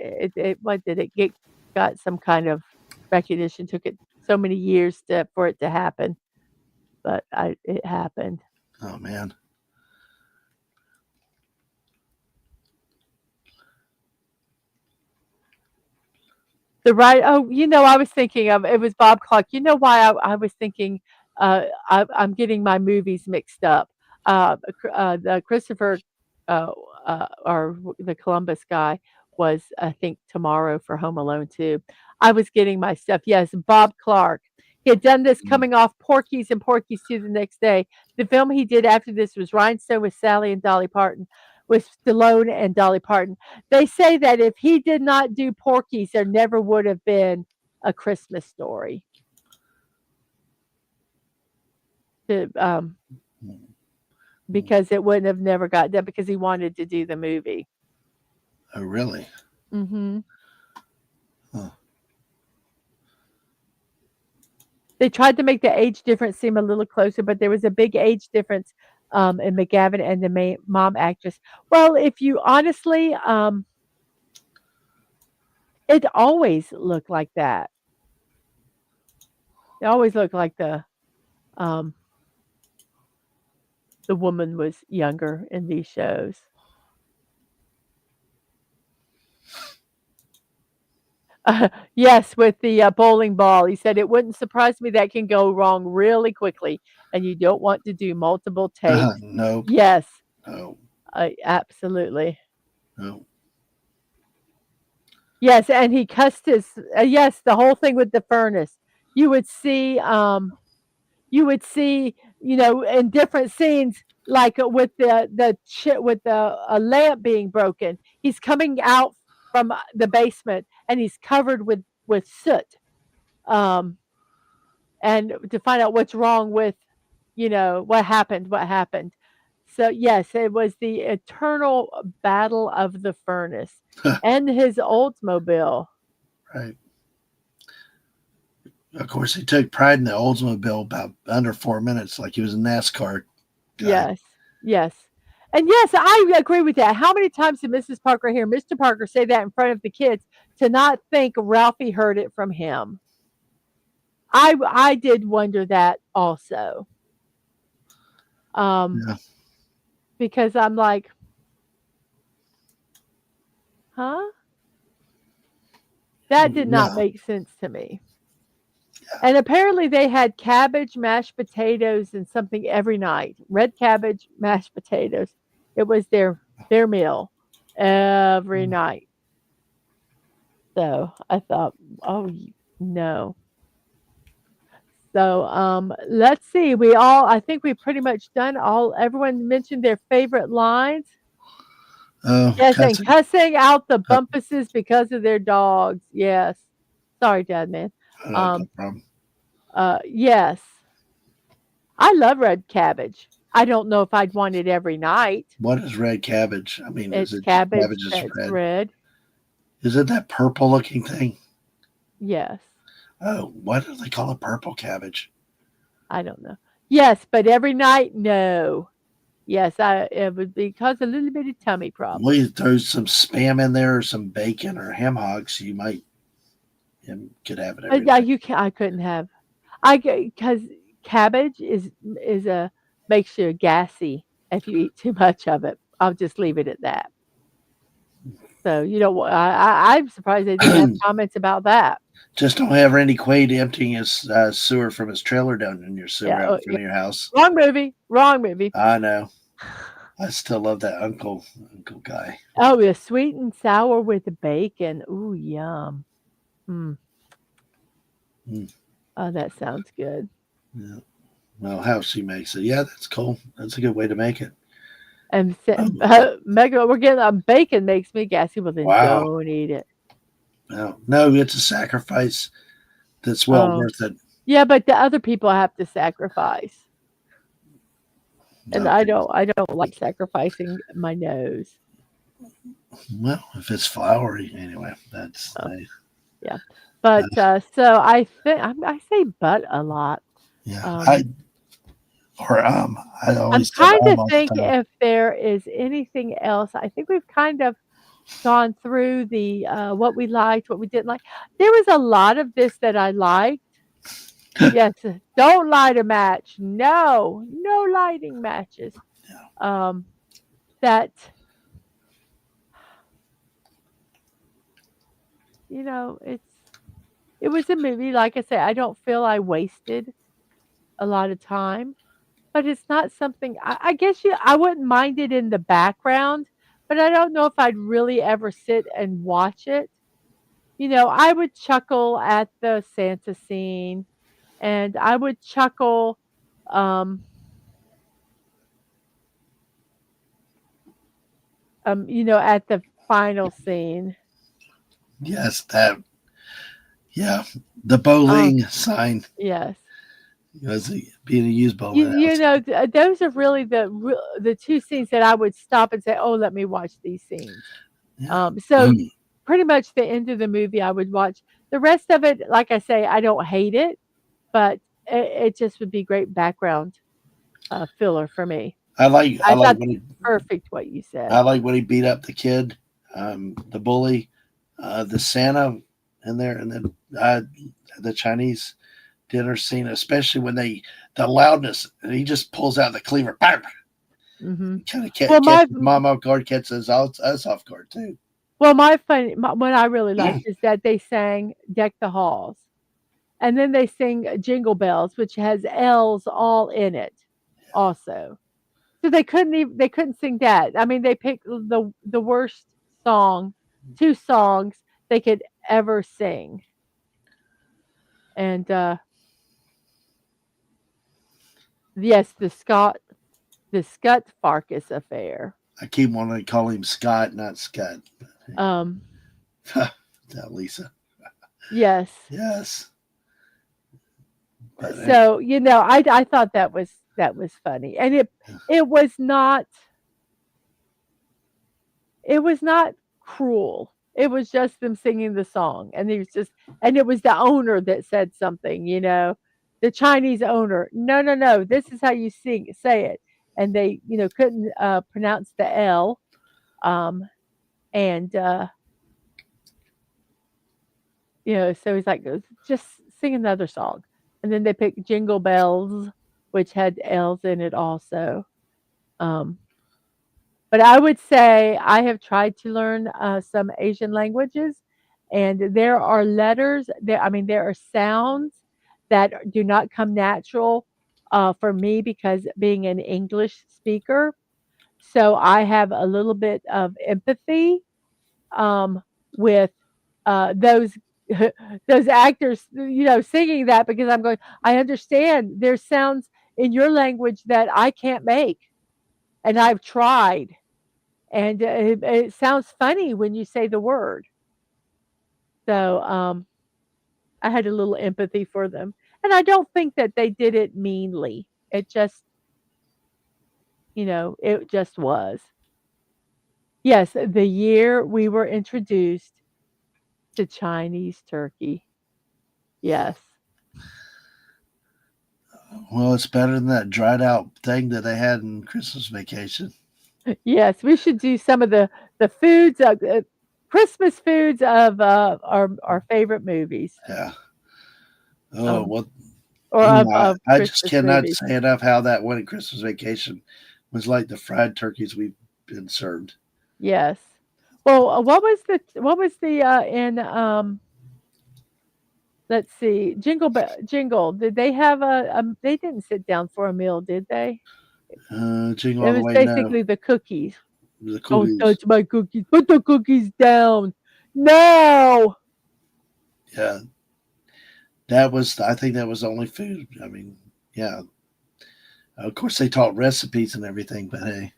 What did it get? Got some kind of recognition. Took it so many years for it to happen, but it happened. Oh man. The right I was thinking of it was Bob Clark. You know why I was thinking, I'm getting my movies mixed up. The Christopher, uh, or the Columbus guy was, I think, Tomorrow for Home Alone 2. I was getting my stuff. Yes, Bob Clark. He had done this Mm. coming off Porky's and Porky's 2 the next day. The film he did after this was Rhinestone with Sally and Dolly Parton, with Stallone and Dolly Parton. They say that if he did not do Porky's, there never would have been a Christmas Story. To, because it wouldn't have never got done because he wanted to do the movie. Oh really? Hmm. Huh. They tried to make the age difference seem a little closer, but there was a big age difference in McGavin and the mom actress. Well, if you honestly, it always looked like that. It always looked like um, the woman was younger in these shows. Yes, with the bowling ball. He said, "It wouldn't surprise me that can go wrong really quickly, and you don't want to do multiple takes." Nope. Yes, No. absolutely. No. Yes, and he cussed yes, the whole thing with the furnace. You would see, you would see, in different scenes, like with with the lamp being broken. He's coming out from the basement, and he's covered with soot. Um, and to find out what's wrong with, what happened. So yes, it was the eternal battle of the furnace and his Oldsmobile. Right. Of course, he took pride in the Oldsmobile about under 4 minutes, like he was a NASCAR guy. Yes, yes. And yes, I agree with that. How many times did Mrs. Parker hear Mr. Parker say that in front of the kids to not think Ralphie heard it from him? I did wonder that also. Um, Yeah. because I'm like, huh? That did not Yeah. make sense to me. And apparently they had cabbage, mashed potatoes, and something every night. Red cabbage, mashed potatoes. It was their meal every Mm. night. So I thought, oh no. So let's see. I think we pretty much done all. Everyone mentioned their favorite lines. Oh, Yes, and cussing. cussing out the Uh, bumpuses because of their dogs. Yes. Sorry, Dad, man. no Um, problem. yes. I love red cabbage. I don't know if I'd want it every night. What is red cabbage? I mean, is It's it just cabbage cabbage is that's red? red. Is it that purple looking thing? Yes. Oh, what do they call it? Purple cabbage? I don't know. Yes, but every night, no. Yes, it would be cause a little bit of tummy Well, problems. you throw some spam in there or some bacon or ham hocks, you might and could have it every Yeah, night. you can I couldn't have. I because cabbage is a makes you gassy if you eat too much of it. I'll just leave it at that. So, I'm surprised they didn't have comments about that. Just don't have Randy Quaid emptying his sewer from his trailer down in your sewer Yeah, out oh, in yeah. front of your house. Wrong movie, wrong movie. I know. I still love that uncle guy. Oh, the sweet and sour with bacon. Ooh, yum. Mm. Mm, Oh, that sounds good. yeah. Well, how she makes it. Yeah, that's cool. That's a good way to make it. And Oh, Mega, we're getting bacon makes me gassy. Well, then wow. don't eat it. No, no, it's a sacrifice that's well Oh, worth it. yeah, but the other people have to sacrifice, and Okay. I don't like sacrificing my nose. Well, if it's flowery, anyway, that's Oh, hey, yeah, uh, but so I think I say but a lot. yeah. Um, Or I I'm always said trying to all think the time. if there is anything else. I think we've kind of gone through the what we liked, what we didn't like. There was a lot of this that I liked. Yes, don't light a match. No, no lighting matches. Um, that it was a movie. Like I said, I don't feel I wasted a lot of time, but it's not something. I guess I wouldn't mind it in the background, but I don't know if I'd really ever sit and watch it. I would chuckle at the Santa scene, and I would chuckle, um, at the final scene. Yes, that yeah, the Um, bowling sign yes. was being a used You bowling you house. know, those are really the 2 scenes that I would stop and say, "Oh, let me watch these scenes." Yeah. So pretty much the end of the movie I would watch. The rest of it, like I say, I don't hate it, but it just would be great background, filler for me. I I like thought when he perfect what you I said. like when he beat up the kid, the bully, the Santa in there, and then the Chinese dinner scene, especially when the loudness, and he just pulls out the cleaver, bam, Mhm. kind of Well, catches mom off guard, catches us off guard too. what I really liked is that they sang "Deck the Halls." And then they sing Jingle Bells, which has L's all in it also. So they couldn't sing that. I mean, they picked the worst song, 2 songs they could ever sing. And, yes, the Scott Farkas affair. I keep wanting to call him Scott, not Scott. Um, That Lisa. yes. Yes, but So, I thought that was funny. And it was not It was not cruel. It was just them singing the song, and it was the owner that said something, the Chinese owner. "No, no, no, this is how you say it." And they, couldn't, pronounce the L, um, and, so he's like, Just sing another song." And then they picked Jingle Bells, which had L's in it also, um but I would say I have tried to learn, some Asian languages, and there are letters there are sounds that do not come natural, for me because being an English speaker, so I have a little bit of empathy, um, with, those those actors, singing that because I'm going, "I understand there's sounds in your language that I can't make, and I've tried." And it sounds funny when you say the word. So, I had a little empathy for them. And I don't think that they did it meanly. It just was. Yes, the year we were introduced to Chinese turkey. Yes. well, it's better than that dried out thing that they had in Christmas Vacation. Yes, we should do some of the foods, Christmas foods of, our favorite movies, Yeah. Oh um, well, or of I just Christmas cannot movies. say enough how that one at Christmas Vacation was like the fried turkeys we've been served. Yes. Well, what was the, in, let's see, Jingle, did they have they didn't sit down for a meal, did they? Jingle It all the was way now. basically the cookies. The "Don't cookies. touch my cookies. Put the cookies down. No!" Yeah, I think that was the only food. I mean, yeah. Of course, they taught recipes and everything, but hey.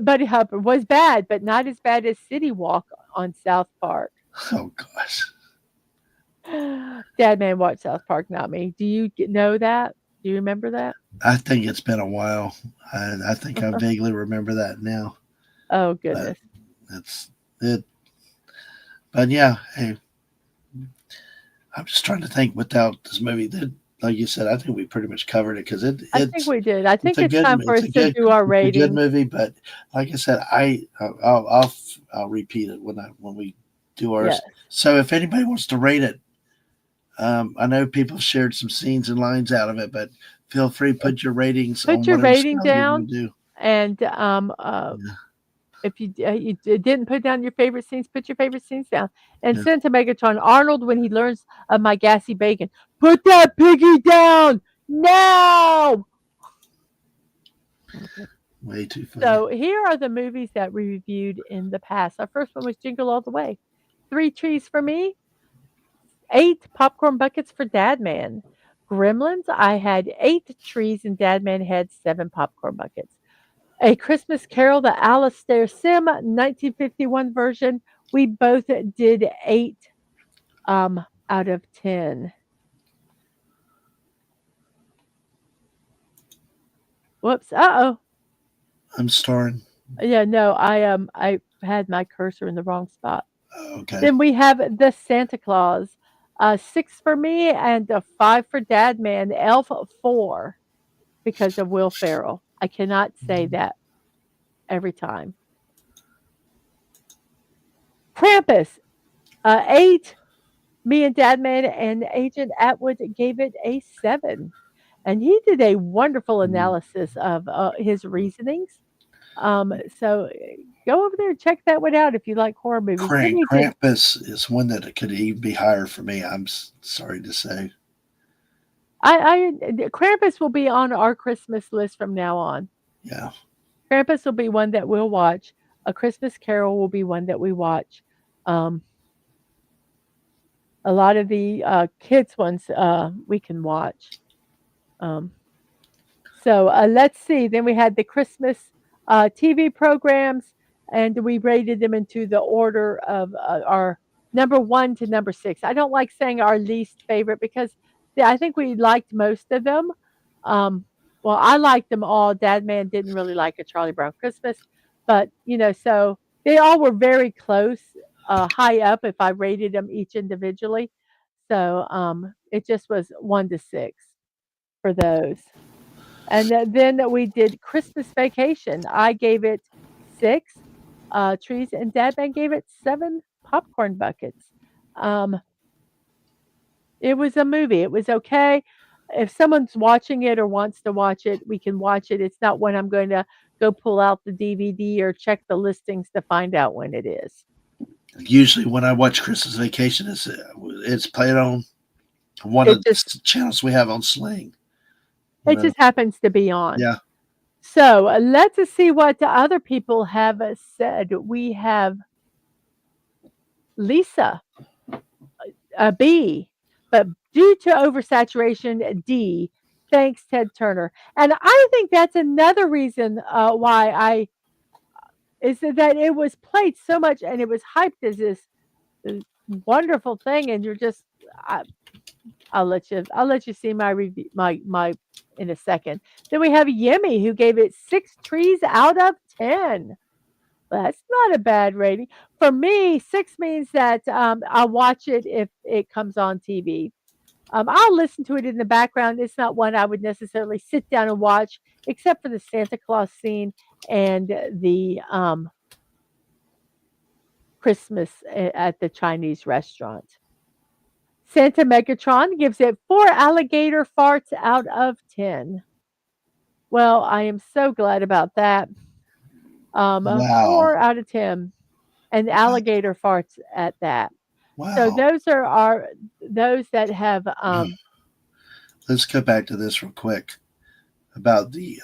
Buddy Hopper was bad, but not as bad as City Walk on South Park. Oh gosh, Dad man watched South Park, not me. Do you know that? Do you remember that? I think it's been a while. I think I vaguely remember that now, Oh but goodness. it's it. But yeah, hey, I'm just trying to think without this movie. That, like you said, I think we pretty much covered it because I think we did. I think it's time for it's us to do our a good ratings. movie. But like I said, I'll repeat it when we do Yes. ours. So if anybody wants to rate it, I know people shared some scenes and lines out of it, but feel free to put your ratings Put on your whatever rating scale you down, want to do. and Yeah, if didn't put down your favorite scenes, put your favorite scenes down. And yeah. send to Megatron Arnold when he learns of my gassy bacon. Put that piggy down now. Way too funny. So here are the movies that we reviewed in the past. Our first one was Jingle All the Way. 3 trees for me, 8 popcorn buckets for Dadman. Gremlins, I had 8 trees and Dadman had 7 popcorn buckets. A Christmas Carol, the Alastair Sim 1951 version, we both did 8 out of 10. Whoops. Uh-oh. I'm starring. Yeah, no, I had my cursor in the wrong spot. Okay. Then we have the Santa Claus. 6 for me and a 5 for Dad Man. Elf 4 because of Will Ferrell. I cannot say that every time. Krampus. 8. Me and Dad Man and Agent Atwood gave it a 7. And he did a wonderful analysis of his reasonings. So go over there and check that one out if you like horror movies. Then we did Krampus is one that could even be higher for me. I'm sorry to say. Krampus will be on our Christmas list from now on. Yeah. Krampus will be one that we'll watch. A Christmas Carol will be one that we watch. Um, a lot of the kids ones we can watch. Um, So let's see. Then we had the Christmas TV programs, and we rated them into the order of our number 1 to number 6. I don't like saying our least favorite because I think we liked most of them. Um, well, I liked them all. Dad Man didn't really like a Charlie Brown Christmas, but so they all were very close, high up if I rated them each individually. So it just was 1 to 6 for those. And then we did Christmas Vacation. I gave it 6 trees, and Dadman gave it 7 popcorn buckets. Um, it was a movie. It was okay. If someone's watching it or wants to watch it, we can watch it. It's not when I'm going to go pull out the DVD or check the listings to find out when it is. Usually, when I watch Christmas Vacation, it's played on one It of just the channels we have on Sling. You it know. just happens to be on. Yeah. So let's see what the other people have said. We have Lisa. A B, but due to oversaturation, D. Thanks, Ted Turner. And I think that's another reason why I is that it was played so much and it was hyped as this uh, wonderful thing, and you're just I, I'll let you see my review my in a second. Then we have Yemi who gave it 6 trees out of 10. That's not a bad rating. For me, 6 means that, I'll watch it if it comes on TV. I'll listen to it in the background. It's not one I would necessarily sit down and watch, except for the Santa Claus scene and the, Christmas at the Chinese restaurant. Santa Megatron gives it 4 alligator farts out of 10. Well, I am so glad about that. Wow. 4 out of 10, and alligator farts at that. So Wow. those are our those that have Let's go back to this real quick about the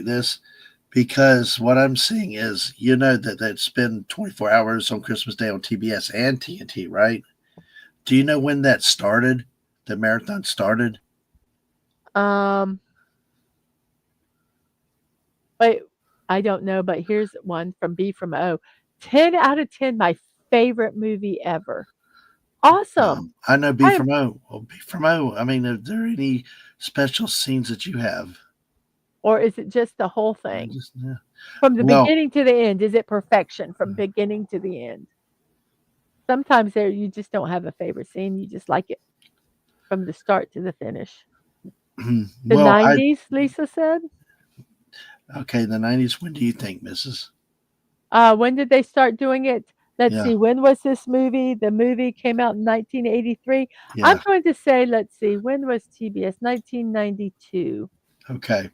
this because what I'm seeing is that it's been 24 hours on Christmas Day on TBS and TNT, right? Do you know when that started? The marathon started. um wait, I don't know, but here's one from B from O. 10 out of 10, my favorite movie ever. Awesome. I know B I am from O. Well, B from O. I mean, are there any special scenes that you have? or is it just the whole I thing? just yeah. From the Well, beginning to the end, is it perfection from beginning to the end? Sometimes there you just don't have a favorite scene, you just like it from the start to the finish. The well, I 90s, Lisa said? okay. The '90s. When do you think, Mrs.? When did they start doing it? Let's Yeah, see, when was this movie? The movie came out in 1983. I'm yeah. going to say, let's see, when was TBS? 1992. Okay.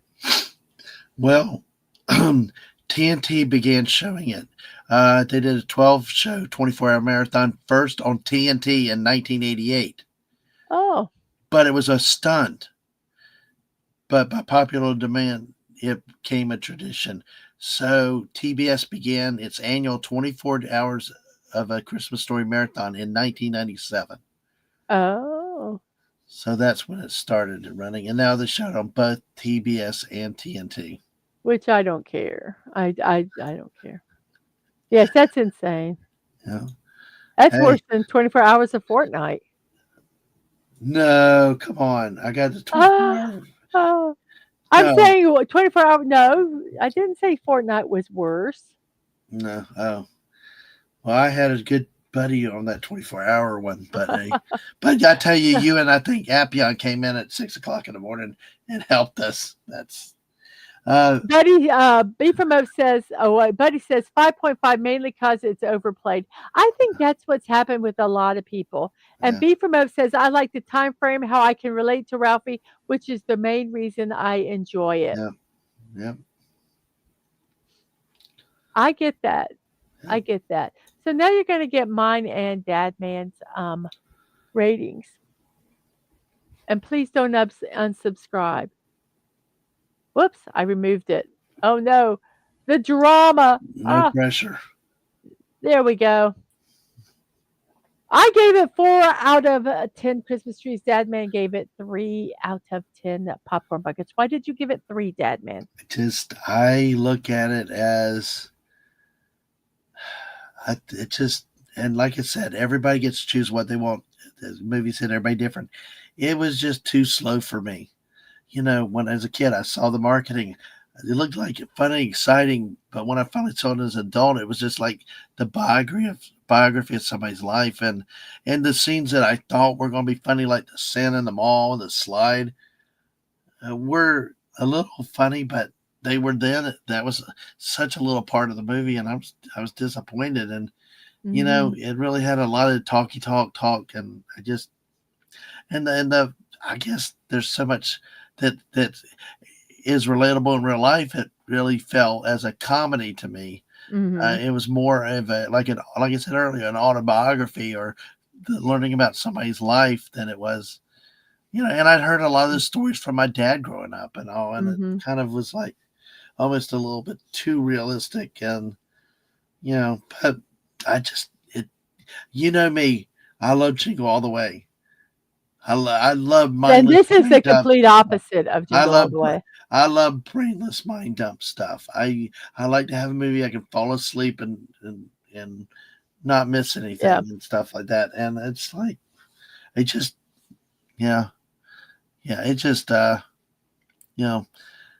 Well, TNT began showing it. They did a 12 show, 24-hour marathon first on TNT in 1988, Oh, but it was a stunt. But by popular demand, it became a tradition. So TBS began its annual 24 hours of a Christmas Story marathon in 1997. oh, So that's when it started running. And now they show it on both TBS and TNT. which I don't care. I don't care. Yes, that's insane. Yeah. That's Hey, worse than 24 hours a fortnight. no, come on. I got the 24 Ah, hours. oh. I'm No, saying 24 hour no, I didn't say fortnight was worse. no. Oh, well, I had a good buddy on that 24-hour one, but I tell you, you and I think Appion came in at 6 o'clock in the morning and helped us. That's uh, Buddy, B from O says, oh, Buddy says 5.5 mainly because it's overplayed. I think that's what's happened with a lot of people. And yeah, B from O says, I like the time frame, how I can relate to Ralphie, which is the main reason I enjoy it. yeah, yeah, I get that. yeah. I get that. So now you're going to get mine and Dadman's ratings. And please don't unsubscribe. Whoops, I removed it. Oh no, the drama. No Ah, pressure. there we go. I gave it 4 out of 10 Christmas trees. Dadman gave it 3 out of 10 popcorn buckets. Why did you give it 3, Dadman? Just I look at it as it just and like I said, everybody gets to choose what they want. The movie said everybody different. It was just too slow for me. When as a kid I saw the marketing, it looked like funny, exciting, but when I finally saw it as an adult, it was just like the biography of somebody's life, and the scenes that I thought were going to be funny, like the Santa in the mall and the slide, were a little funny, but they were then. That was such a little part of the movie, and I was disappointed, and Mhm. it really had a lot of talky talk, and I just and the I guess there's so much that is relatable in real life. It really fell as a comedy to me. Mhm. It was more of a like I said earlier, an autobiography or learning about somebody's life than it was. And I'd heard a lot of the stories from my dad growing up and all, and it Mhm. kind of was like almost a little bit too realistic. And but I just it, me, I love Jingle All the Way. I love And mindless this is the brain dump. complete opposite of I Jingle All love the Way. I love brainless mind dump stuff. I like to have a movie I can fall asleep and not miss Yeah. anything and stuff like that. And it's like it just yeah it just you know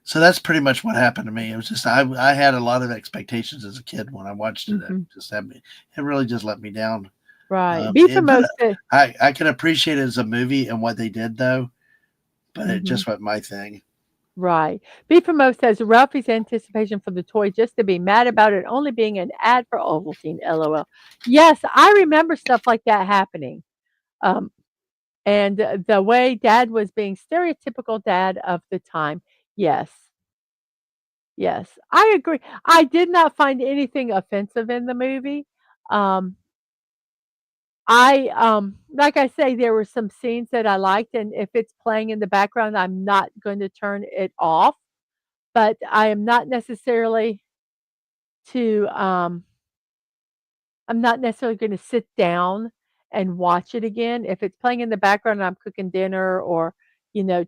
so that's pretty much what happened to me. It was just I had a lot of expectations as a kid when I watched it. Mhm. It really just let me down. Right. B for But Mo said I can appreciate it as a movie and what they did though. But it mhm. just wasn't my thing. Right. B for Mo says Ralphie's anticipation for the toy just to be mad about it only being an ad for Ovaltine. LOL. Yes, I remember stuff like that happening. Um, and the way Dad was being stereotypical dad of the time. Yes. Yes. I agree. I did not find anything offensive in the movie. Um, like I say, there were some scenes that I liked, and if it's playing in the background, I'm not going to turn it off. But I am not necessarily to I'm not necessarily going to sit down and watch it again. If it's playing in the background and I'm cooking dinner or,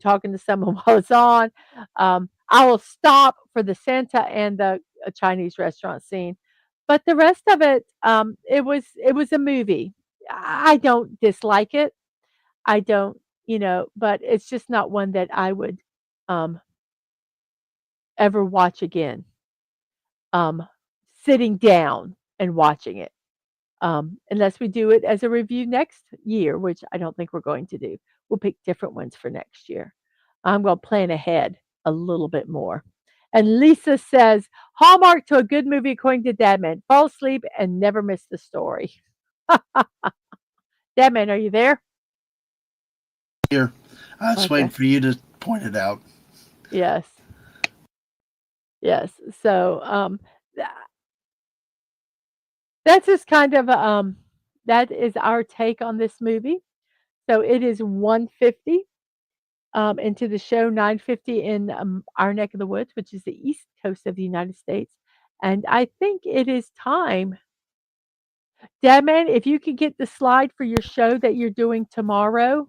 talking to someone while it's on, I will stop for the Santa and the a Chinese restaurant scene. But the rest of it, it was a movie. I don't dislike it. I don't, but it's just not one that I would um, ever watch again. Um, Sitting down and watching it. Unless we do it as a review next year, which I don't think we're going to do. We'll pick different ones for next year. I'm going to plan ahead a little bit more. And Lisa says, Hallmark to a good movie according to Dadman. Fall asleep and never miss the story. Dadman, are you there? Here, I was waiting Okay. for you to point it out. Yes. Yes. So th- that's just kind of that is our take on this movie. So it is 150 into the show, 950 in our neck of the woods, which is the east coast of the United States. And I think it is time, Dadman, if you could get the slide for your show that you're doing tomorrow,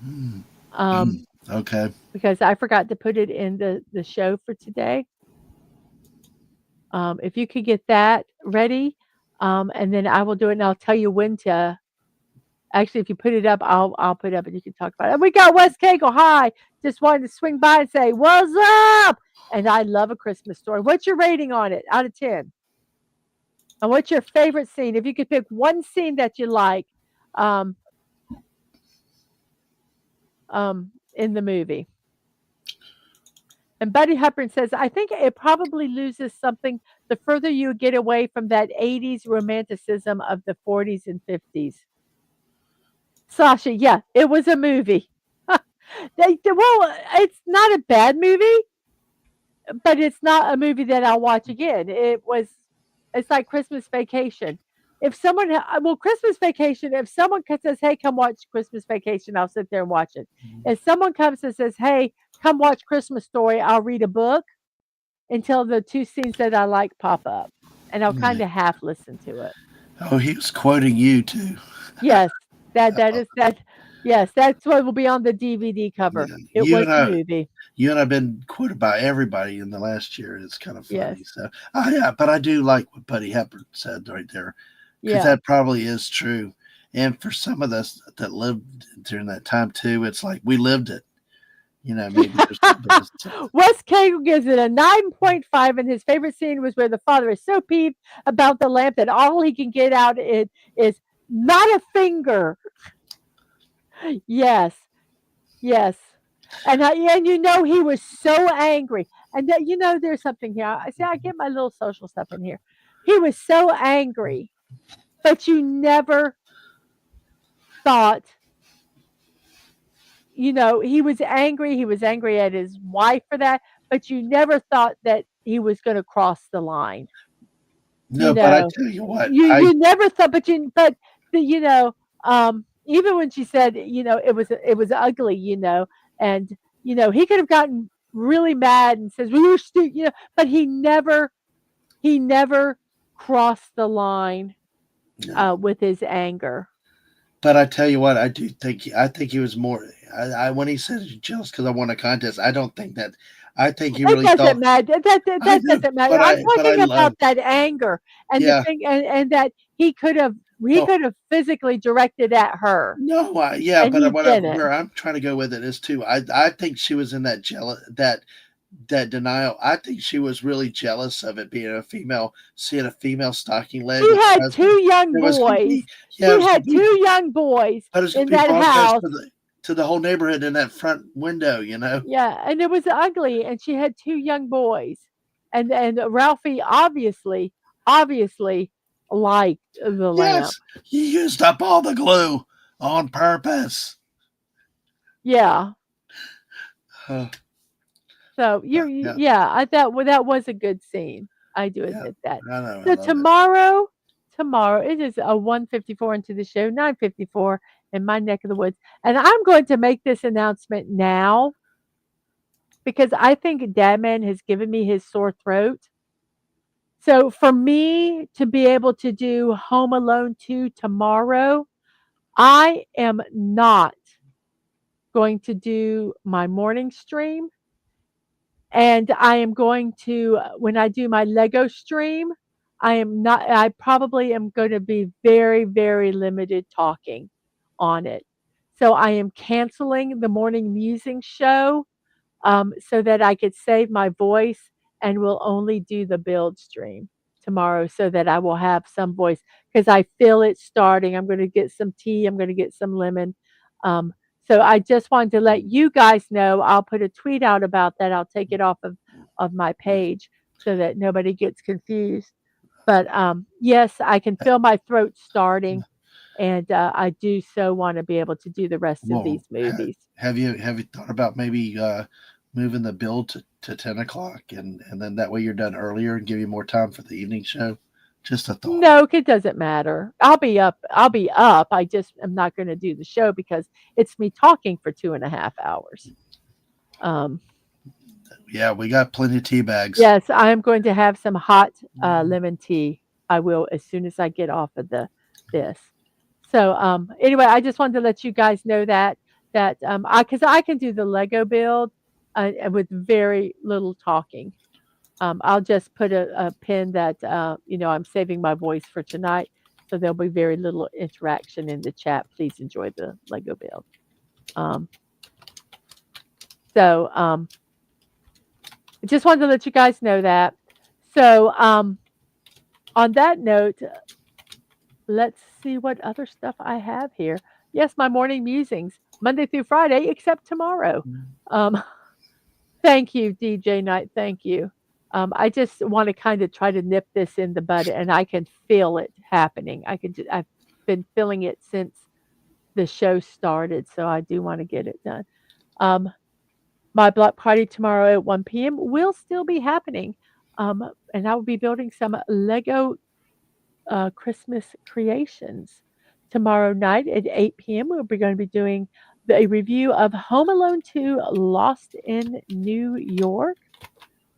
Hmm. um, Okay. because I forgot to put it in the show for today. If you could get that ready, and then I will do it, and I'll tell you when to. Actually, if you put it up, I'll put it up, and you can talk about it. And we got Wes Cagle. Hi, just wanted to swing by and say what's up. And I love A Christmas Story. What's your rating on it out of 10? And what's your favorite scene? If you could pick one scene that you like, um, in the movie. And Buddy Hepburn says, I think it probably loses something the further you get away from that 80s romanticism of the 40s and 50s. Sasha, yeah, it was a movie. Well, it's not a bad movie, but it's not a movie that I'll watch again. It's like Christmas Vacation. If someone, well, Christmas Vacation, if someone says, hey, come watch Christmas Vacation, I'll sit there and watch it. If someone comes and says, hey, come watch Christmas Story, I'll read a book until the two scenes that I like pop up. And I'll kind Yeah. of half listen to it. Oh, he was quoting you too. Yes, that is that. Yes, that's what will be on the DVD cover. Yeah. It was a movie. You and I've been quoted by everybody in the last year. It's kind of Yes. funny. So, yeah, but I do like what Buddy Hepburn said right there because Yeah. that probably is true. And for some of us that lived during that time too, it's like we lived it. Maybe there's a bit of something. Wes Cagle gives it a 9.5, and his favorite scene was where the father is so peeved about the lamp that all he can get out is not a finger. Yes, yes. And he was so angry. And that there's something here. I see I get my little social stuff in here. He was so angry, but you never thought, he was angry at his wife for that, but you never thought that he was going to cross the line. You No, but I know, tell you what, you never thought, but even when she said, it was ugly, and he could have gotten really mad and says, "Well, you're stupid," but he never crossed the line no. with his anger. But I tell you what, I think he was more. When he said he's jealous because I won a contest, I don't think that. I think he It really doesn't thought. matter. I That know, doesn't matter. I'm but I talking love. about that anger and the Yeah. thing, and that he could have he Oh could have physically directed at her, no. Yeah. and But he where didn't. I'm trying to go with it is too. I think she was in that jealous that denial. I think she was really jealous of it being a female, seeing a female stocking leg She with her had husband. 2 young It was going to boys. be, yeah, it She was going had to be, 2 young boys but it was going in to be that broadcast house. to the whole neighborhood in that front window. Yeah, and it was ugly, and she had 2 young boys. And Ralphie obviously liked the lamp. Yes, you used up all the glue on purpose. Yeah. Uh, So yeah, yeah, I thought, well, that was a good scene. I do yeah, admit that. I know, I So love it. tomorrow it is a 154 into the show, 954 in my neck of the woods. And I'm going to make this announcement now because I think Dadman has given me his sore throat. So for me to be able to do Home Alone 2 tomorrow, I am not going to do my morning stream. And I am going to, when I do my Lego stream, I probably am going to be very, very limited talking on it. So I am canceling the morning musing show so that I could save my voice and will only do the build stream tomorrow so that I will have some voice because I feel it starting. I'm going to get some tea. I'm going to get some lemon. Um, so I just wanted to let you guys know. I'll put a tweet out about that. I'll take it off of my page so that nobody gets confused. But yes, I can feel my throat starting, and I do so want to be able to do the rest of Well, these movies. have you thought about maybe moving the build to 10 o'clock, and then that way you're done earlier and give you more time for the evening show? Just a thought. No, it doesn't matter. I'll be up. I'll be up. I just am not going to do the show because it's me talking for 2.5 hours. Um, Yeah, we got plenty of tea bags. yes, I am going to have some hot lemon tea. I will as soon as I get off of the this. So anyway, I just wanted to let you guys know that I because I can do the Lego build with very little talking. I'll just put a pin that I'm saving my voice for tonight, so there'll be very little interaction in the chat. Please enjoy the Lego build. Um, so I just wanted to let you guys know that. So on that note, let's see what other stuff I have here. Yes, my morning musings, Monday through Friday, except tomorrow. Um, Thank you, DJ Knight. Thank you. I just want to kind of try to nip this in the bud, and I can feel it happening. I've been feeling it since the show started, so I do want to get it done. Um, my block party tomorrow at 1 p.m. will still be happening, and I will be building some Lego Christmas creations. Tomorrow night at 8 p.m., we're going to be doing a review of Home Alone 2 Lost in New York.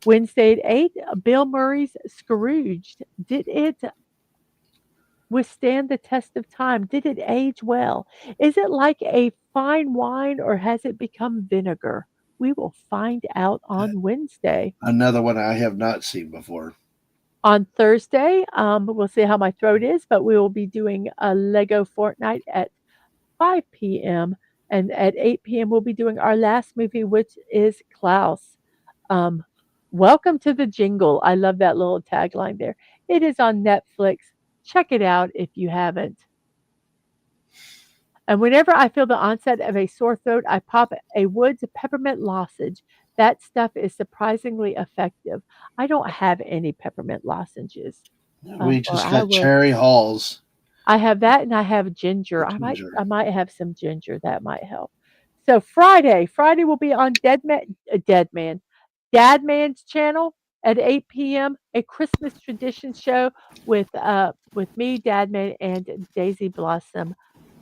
Wednesday at 8, Bill Murray's Scrooged. Did it withstand the test of time? Did it age well? Is it like a fine wine or has it become vinegar? We will find out on Wednesday. Another one I have not seen before. On Thursday, we'll see how my throat is, but we will be doing a Lego Fortnite at 5 p.m. And at 8 p.m., we'll be doing our last movie, which is Klaus. Um, Welcome to the Jingle. I love that little tagline there. It is on Netflix. Check it out if you haven't. And whenever I feel the onset of a sore throat, I pop a Woods peppermint lozenge. That stuff is surprisingly effective. I don't have any peppermint lozenges, We or just I got would. Cherry Halls I have that and I have for ginger. ginger. I might have some ginger that might help. So Friday will be on Dadman's channel at 8 p.m. A Christmas tradition show with me, Dadman, and Daisy Blossom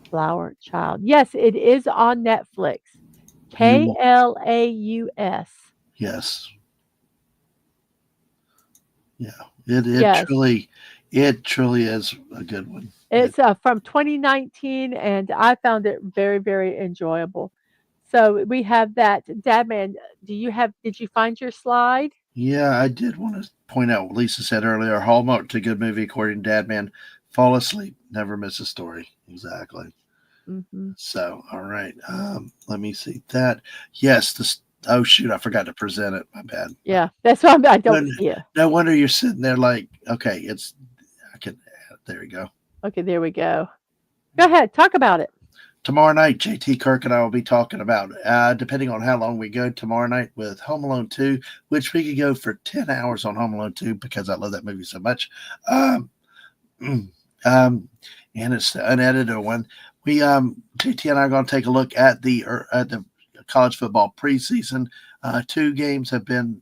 Flower Child. Yes, it is on Netflix. You Klaus. yes, yeah. It Yes. truly is a good one. It's from 2019, and I found it very, very enjoyable. So we have that. Dadman, did you find your slide? Yeah, I did want to point out what Lisa said earlier. Hallmark to good movie according to Dadman. Fall asleep, never miss a story. Exactly. Hmm. So, all right. Let me see that. Yes, this. Oh shoot, I forgot to present it. My bad. Yeah, that's why I No, don't see it. no wonder you're sitting there like, okay, it's. I can. There we go. Okay, there we go. Go ahead, talk about it. Tomorrow night, JT Kirk and I will be talking about, depending on how long we go tomorrow night with Home Alone 2, which we could go for 10 hours on Home Alone 2 because I love that movie so much. Um, um, and it's the unedited one. JT and I are going to take a look at the college football preseason. Two games have been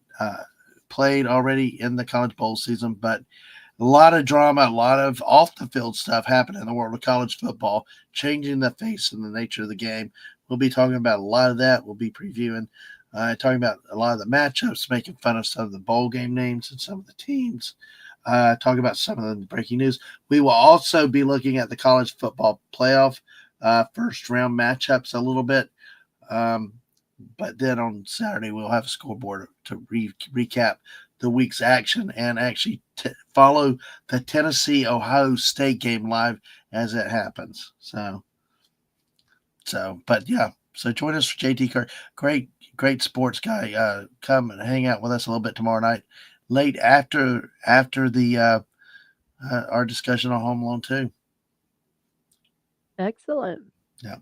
played already in the college bowl season, but a lot of drama, a lot of off the field stuff happening in the world of college football, changing the face and the nature of the game. We'll be talking about a lot of that. We'll be previewing, talking about a lot of the matchups, making fun of some of the bowl game names and some of the teams, talking about some of the breaking news. We will also be looking at the college football playoff first round matchups a little bit. Um, But then on Saturday we'll have a scoreboard to recap the week's action and actually follow the Tennessee Ohio State game live as it happens. But yeah. So join us for JT Carr. Great sports guy. Come and hang out with us a little bit tomorrow night, late after the our discussion on Home Alone 2. Excellent. Yeah.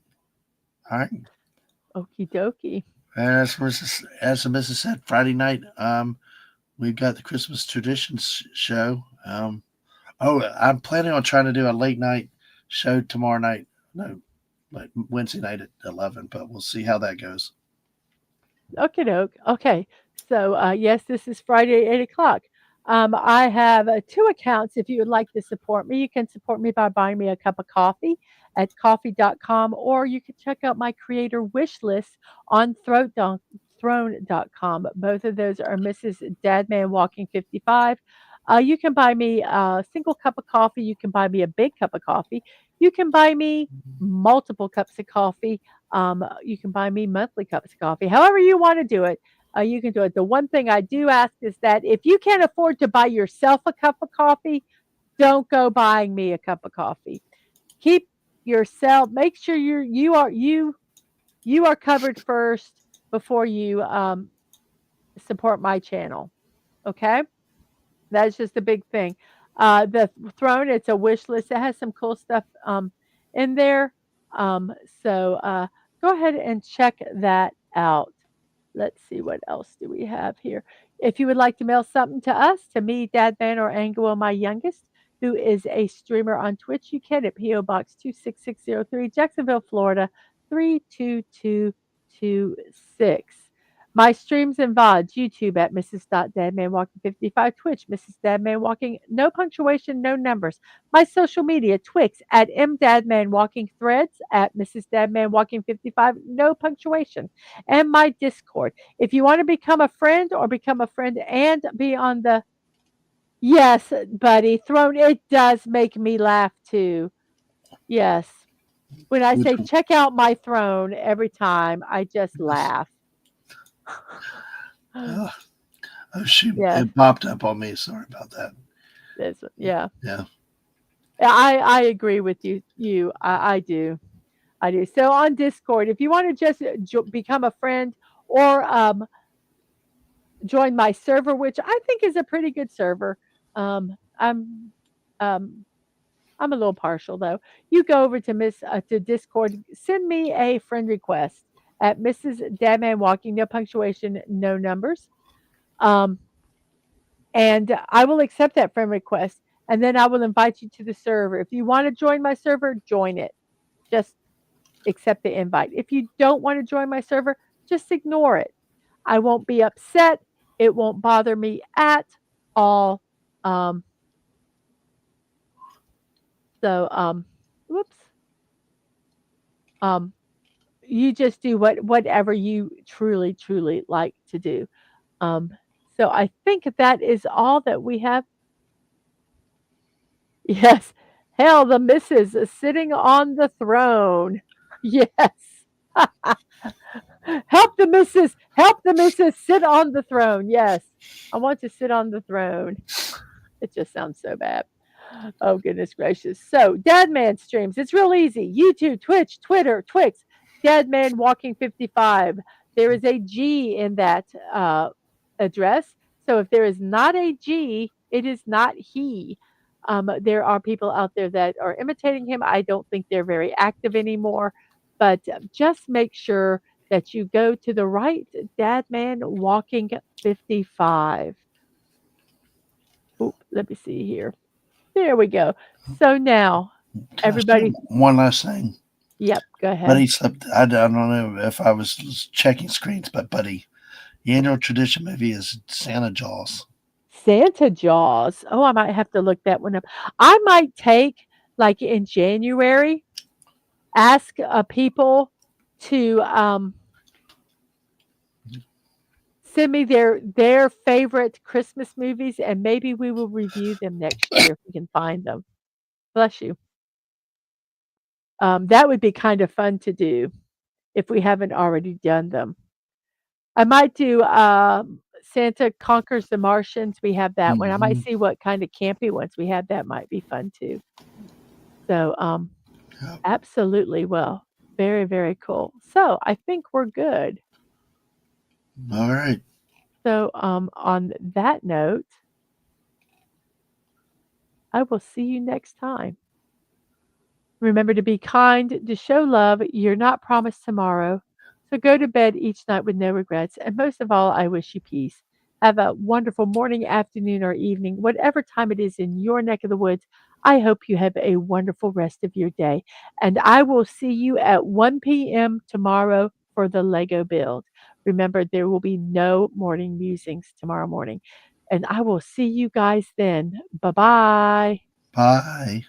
All right. Okie dokie. And as the missus said, Friday night, we've got the Christmas traditions show. I'm planning on trying to do a late night show tomorrow night. No, like Wednesday night at 11, but we'll see how that goes. Okay, doke. Okay. So, yes, this is Friday, 8 o'clock. I have two accounts. If you would like to support me, you can support me by buying me a cup of coffee at coffee.com, or you can check out my creator wish list on throne.com. Both of those are Mrs. Dadman Walking 55. You can buy me a single cup of coffee. You can buy me a big cup of coffee. You can buy me multiple cups of coffee. You can buy me monthly cups of coffee. However you want to do it, you can do it. The one thing I do ask is that if you can't afford to buy yourself a cup of coffee, don't go buying me a cup of coffee. Keep yourself. Make sure you are covered first before you support my channel. Okay. That's just a big thing. The throne, it's a wish list. It has some cool stuff in there. Um, so go ahead and check that out. Let's see what else do we have here. If you would like to mail something to us, to me, Dad Man, or Angela, my youngest, who is a streamer on Twitch, you can at PO Box 26603, Jacksonville, Florida 32226. My streams and VODs, YouTube at Mrs. Dadman Walking 55, Twitch, Mrs. Dadman Walking, no punctuation, no numbers. My social media, Twix at M Dadman Walking, Threads at Mrs. Dadman Walking 55, no punctuation. And my Discord. If you want to become a friend or become a friend and be on the yes, buddy, throne, it does make me laugh too. Yes. When I Which say check out my throne every time, I just laugh. uh, oh shoot, Yes, it popped up on me. Sorry about that. yeah. Yeah. I agree with you. I do. I do. So on Discord, if you want to just become a friend or join my server, which I think is a pretty good server. Um, I'm um, I'm a little partial though. You go over to to Discord, send me a friend request at Mrs. Dadman Walking, no punctuation, no numbers, um, and I will accept that friend request, and then I will invite you to the server. If you want to join my server, join it. Just accept the invite. If you don't want to join my server, just ignore it. I won't be upset. It won't bother me at all. Um, so, whoops. Um, you just do whatever you truly like to do. Um, so I think that is all that we have. Yes. Hell, the missus is sitting on the throne. Yes. Help the missus sit on the throne. Yes. I want to sit on the throne. It just sounds so bad. Oh, goodness gracious. So, Dadman streams. It's real easy. YouTube, Twitch, Twitter, Twix. Dadman Walking 55. There is a G in that address. So, if there is not a G, it is not he. There are people out there that are imitating him. I don't think they're very active anymore. But just make sure that you go to the right Dadman Walking 55. Oop, let me see here. There we go. So now, Can I say everybody, one last thing? yep, go ahead. Buddy slept. I don't know if I was checking screens, but Buddy, the annual tradition movie is Santa Jaws. Santa Jaws. Oh, I might have to look that one up. I might take, like in January, ask people to send me their favorite Christmas movies, and maybe we will review them next year if we can find them. Bless you. That would be kind of fun to do if we haven't already done them. I might do Santa Conquers the Martians. We have that one. I might Hmm. see what kind of campy ones we have. That might be fun too. So, Yep. absolutely. Well, very, very cool. So, I think we're good. All right. So, on that note, I will see you next time. Remember to be kind, to show love. You're not promised tomorrow. So go to bed each night with no regrets. And most of all, I wish you peace. Have a wonderful morning, afternoon, or evening, whatever time it is in your neck of the woods. I hope you have a wonderful rest of your day. And I will see you at 1 p.m. tomorrow for the Lego build. Remember, there will be no morning musings tomorrow morning. And I will see you guys then. Bye bye. Bye.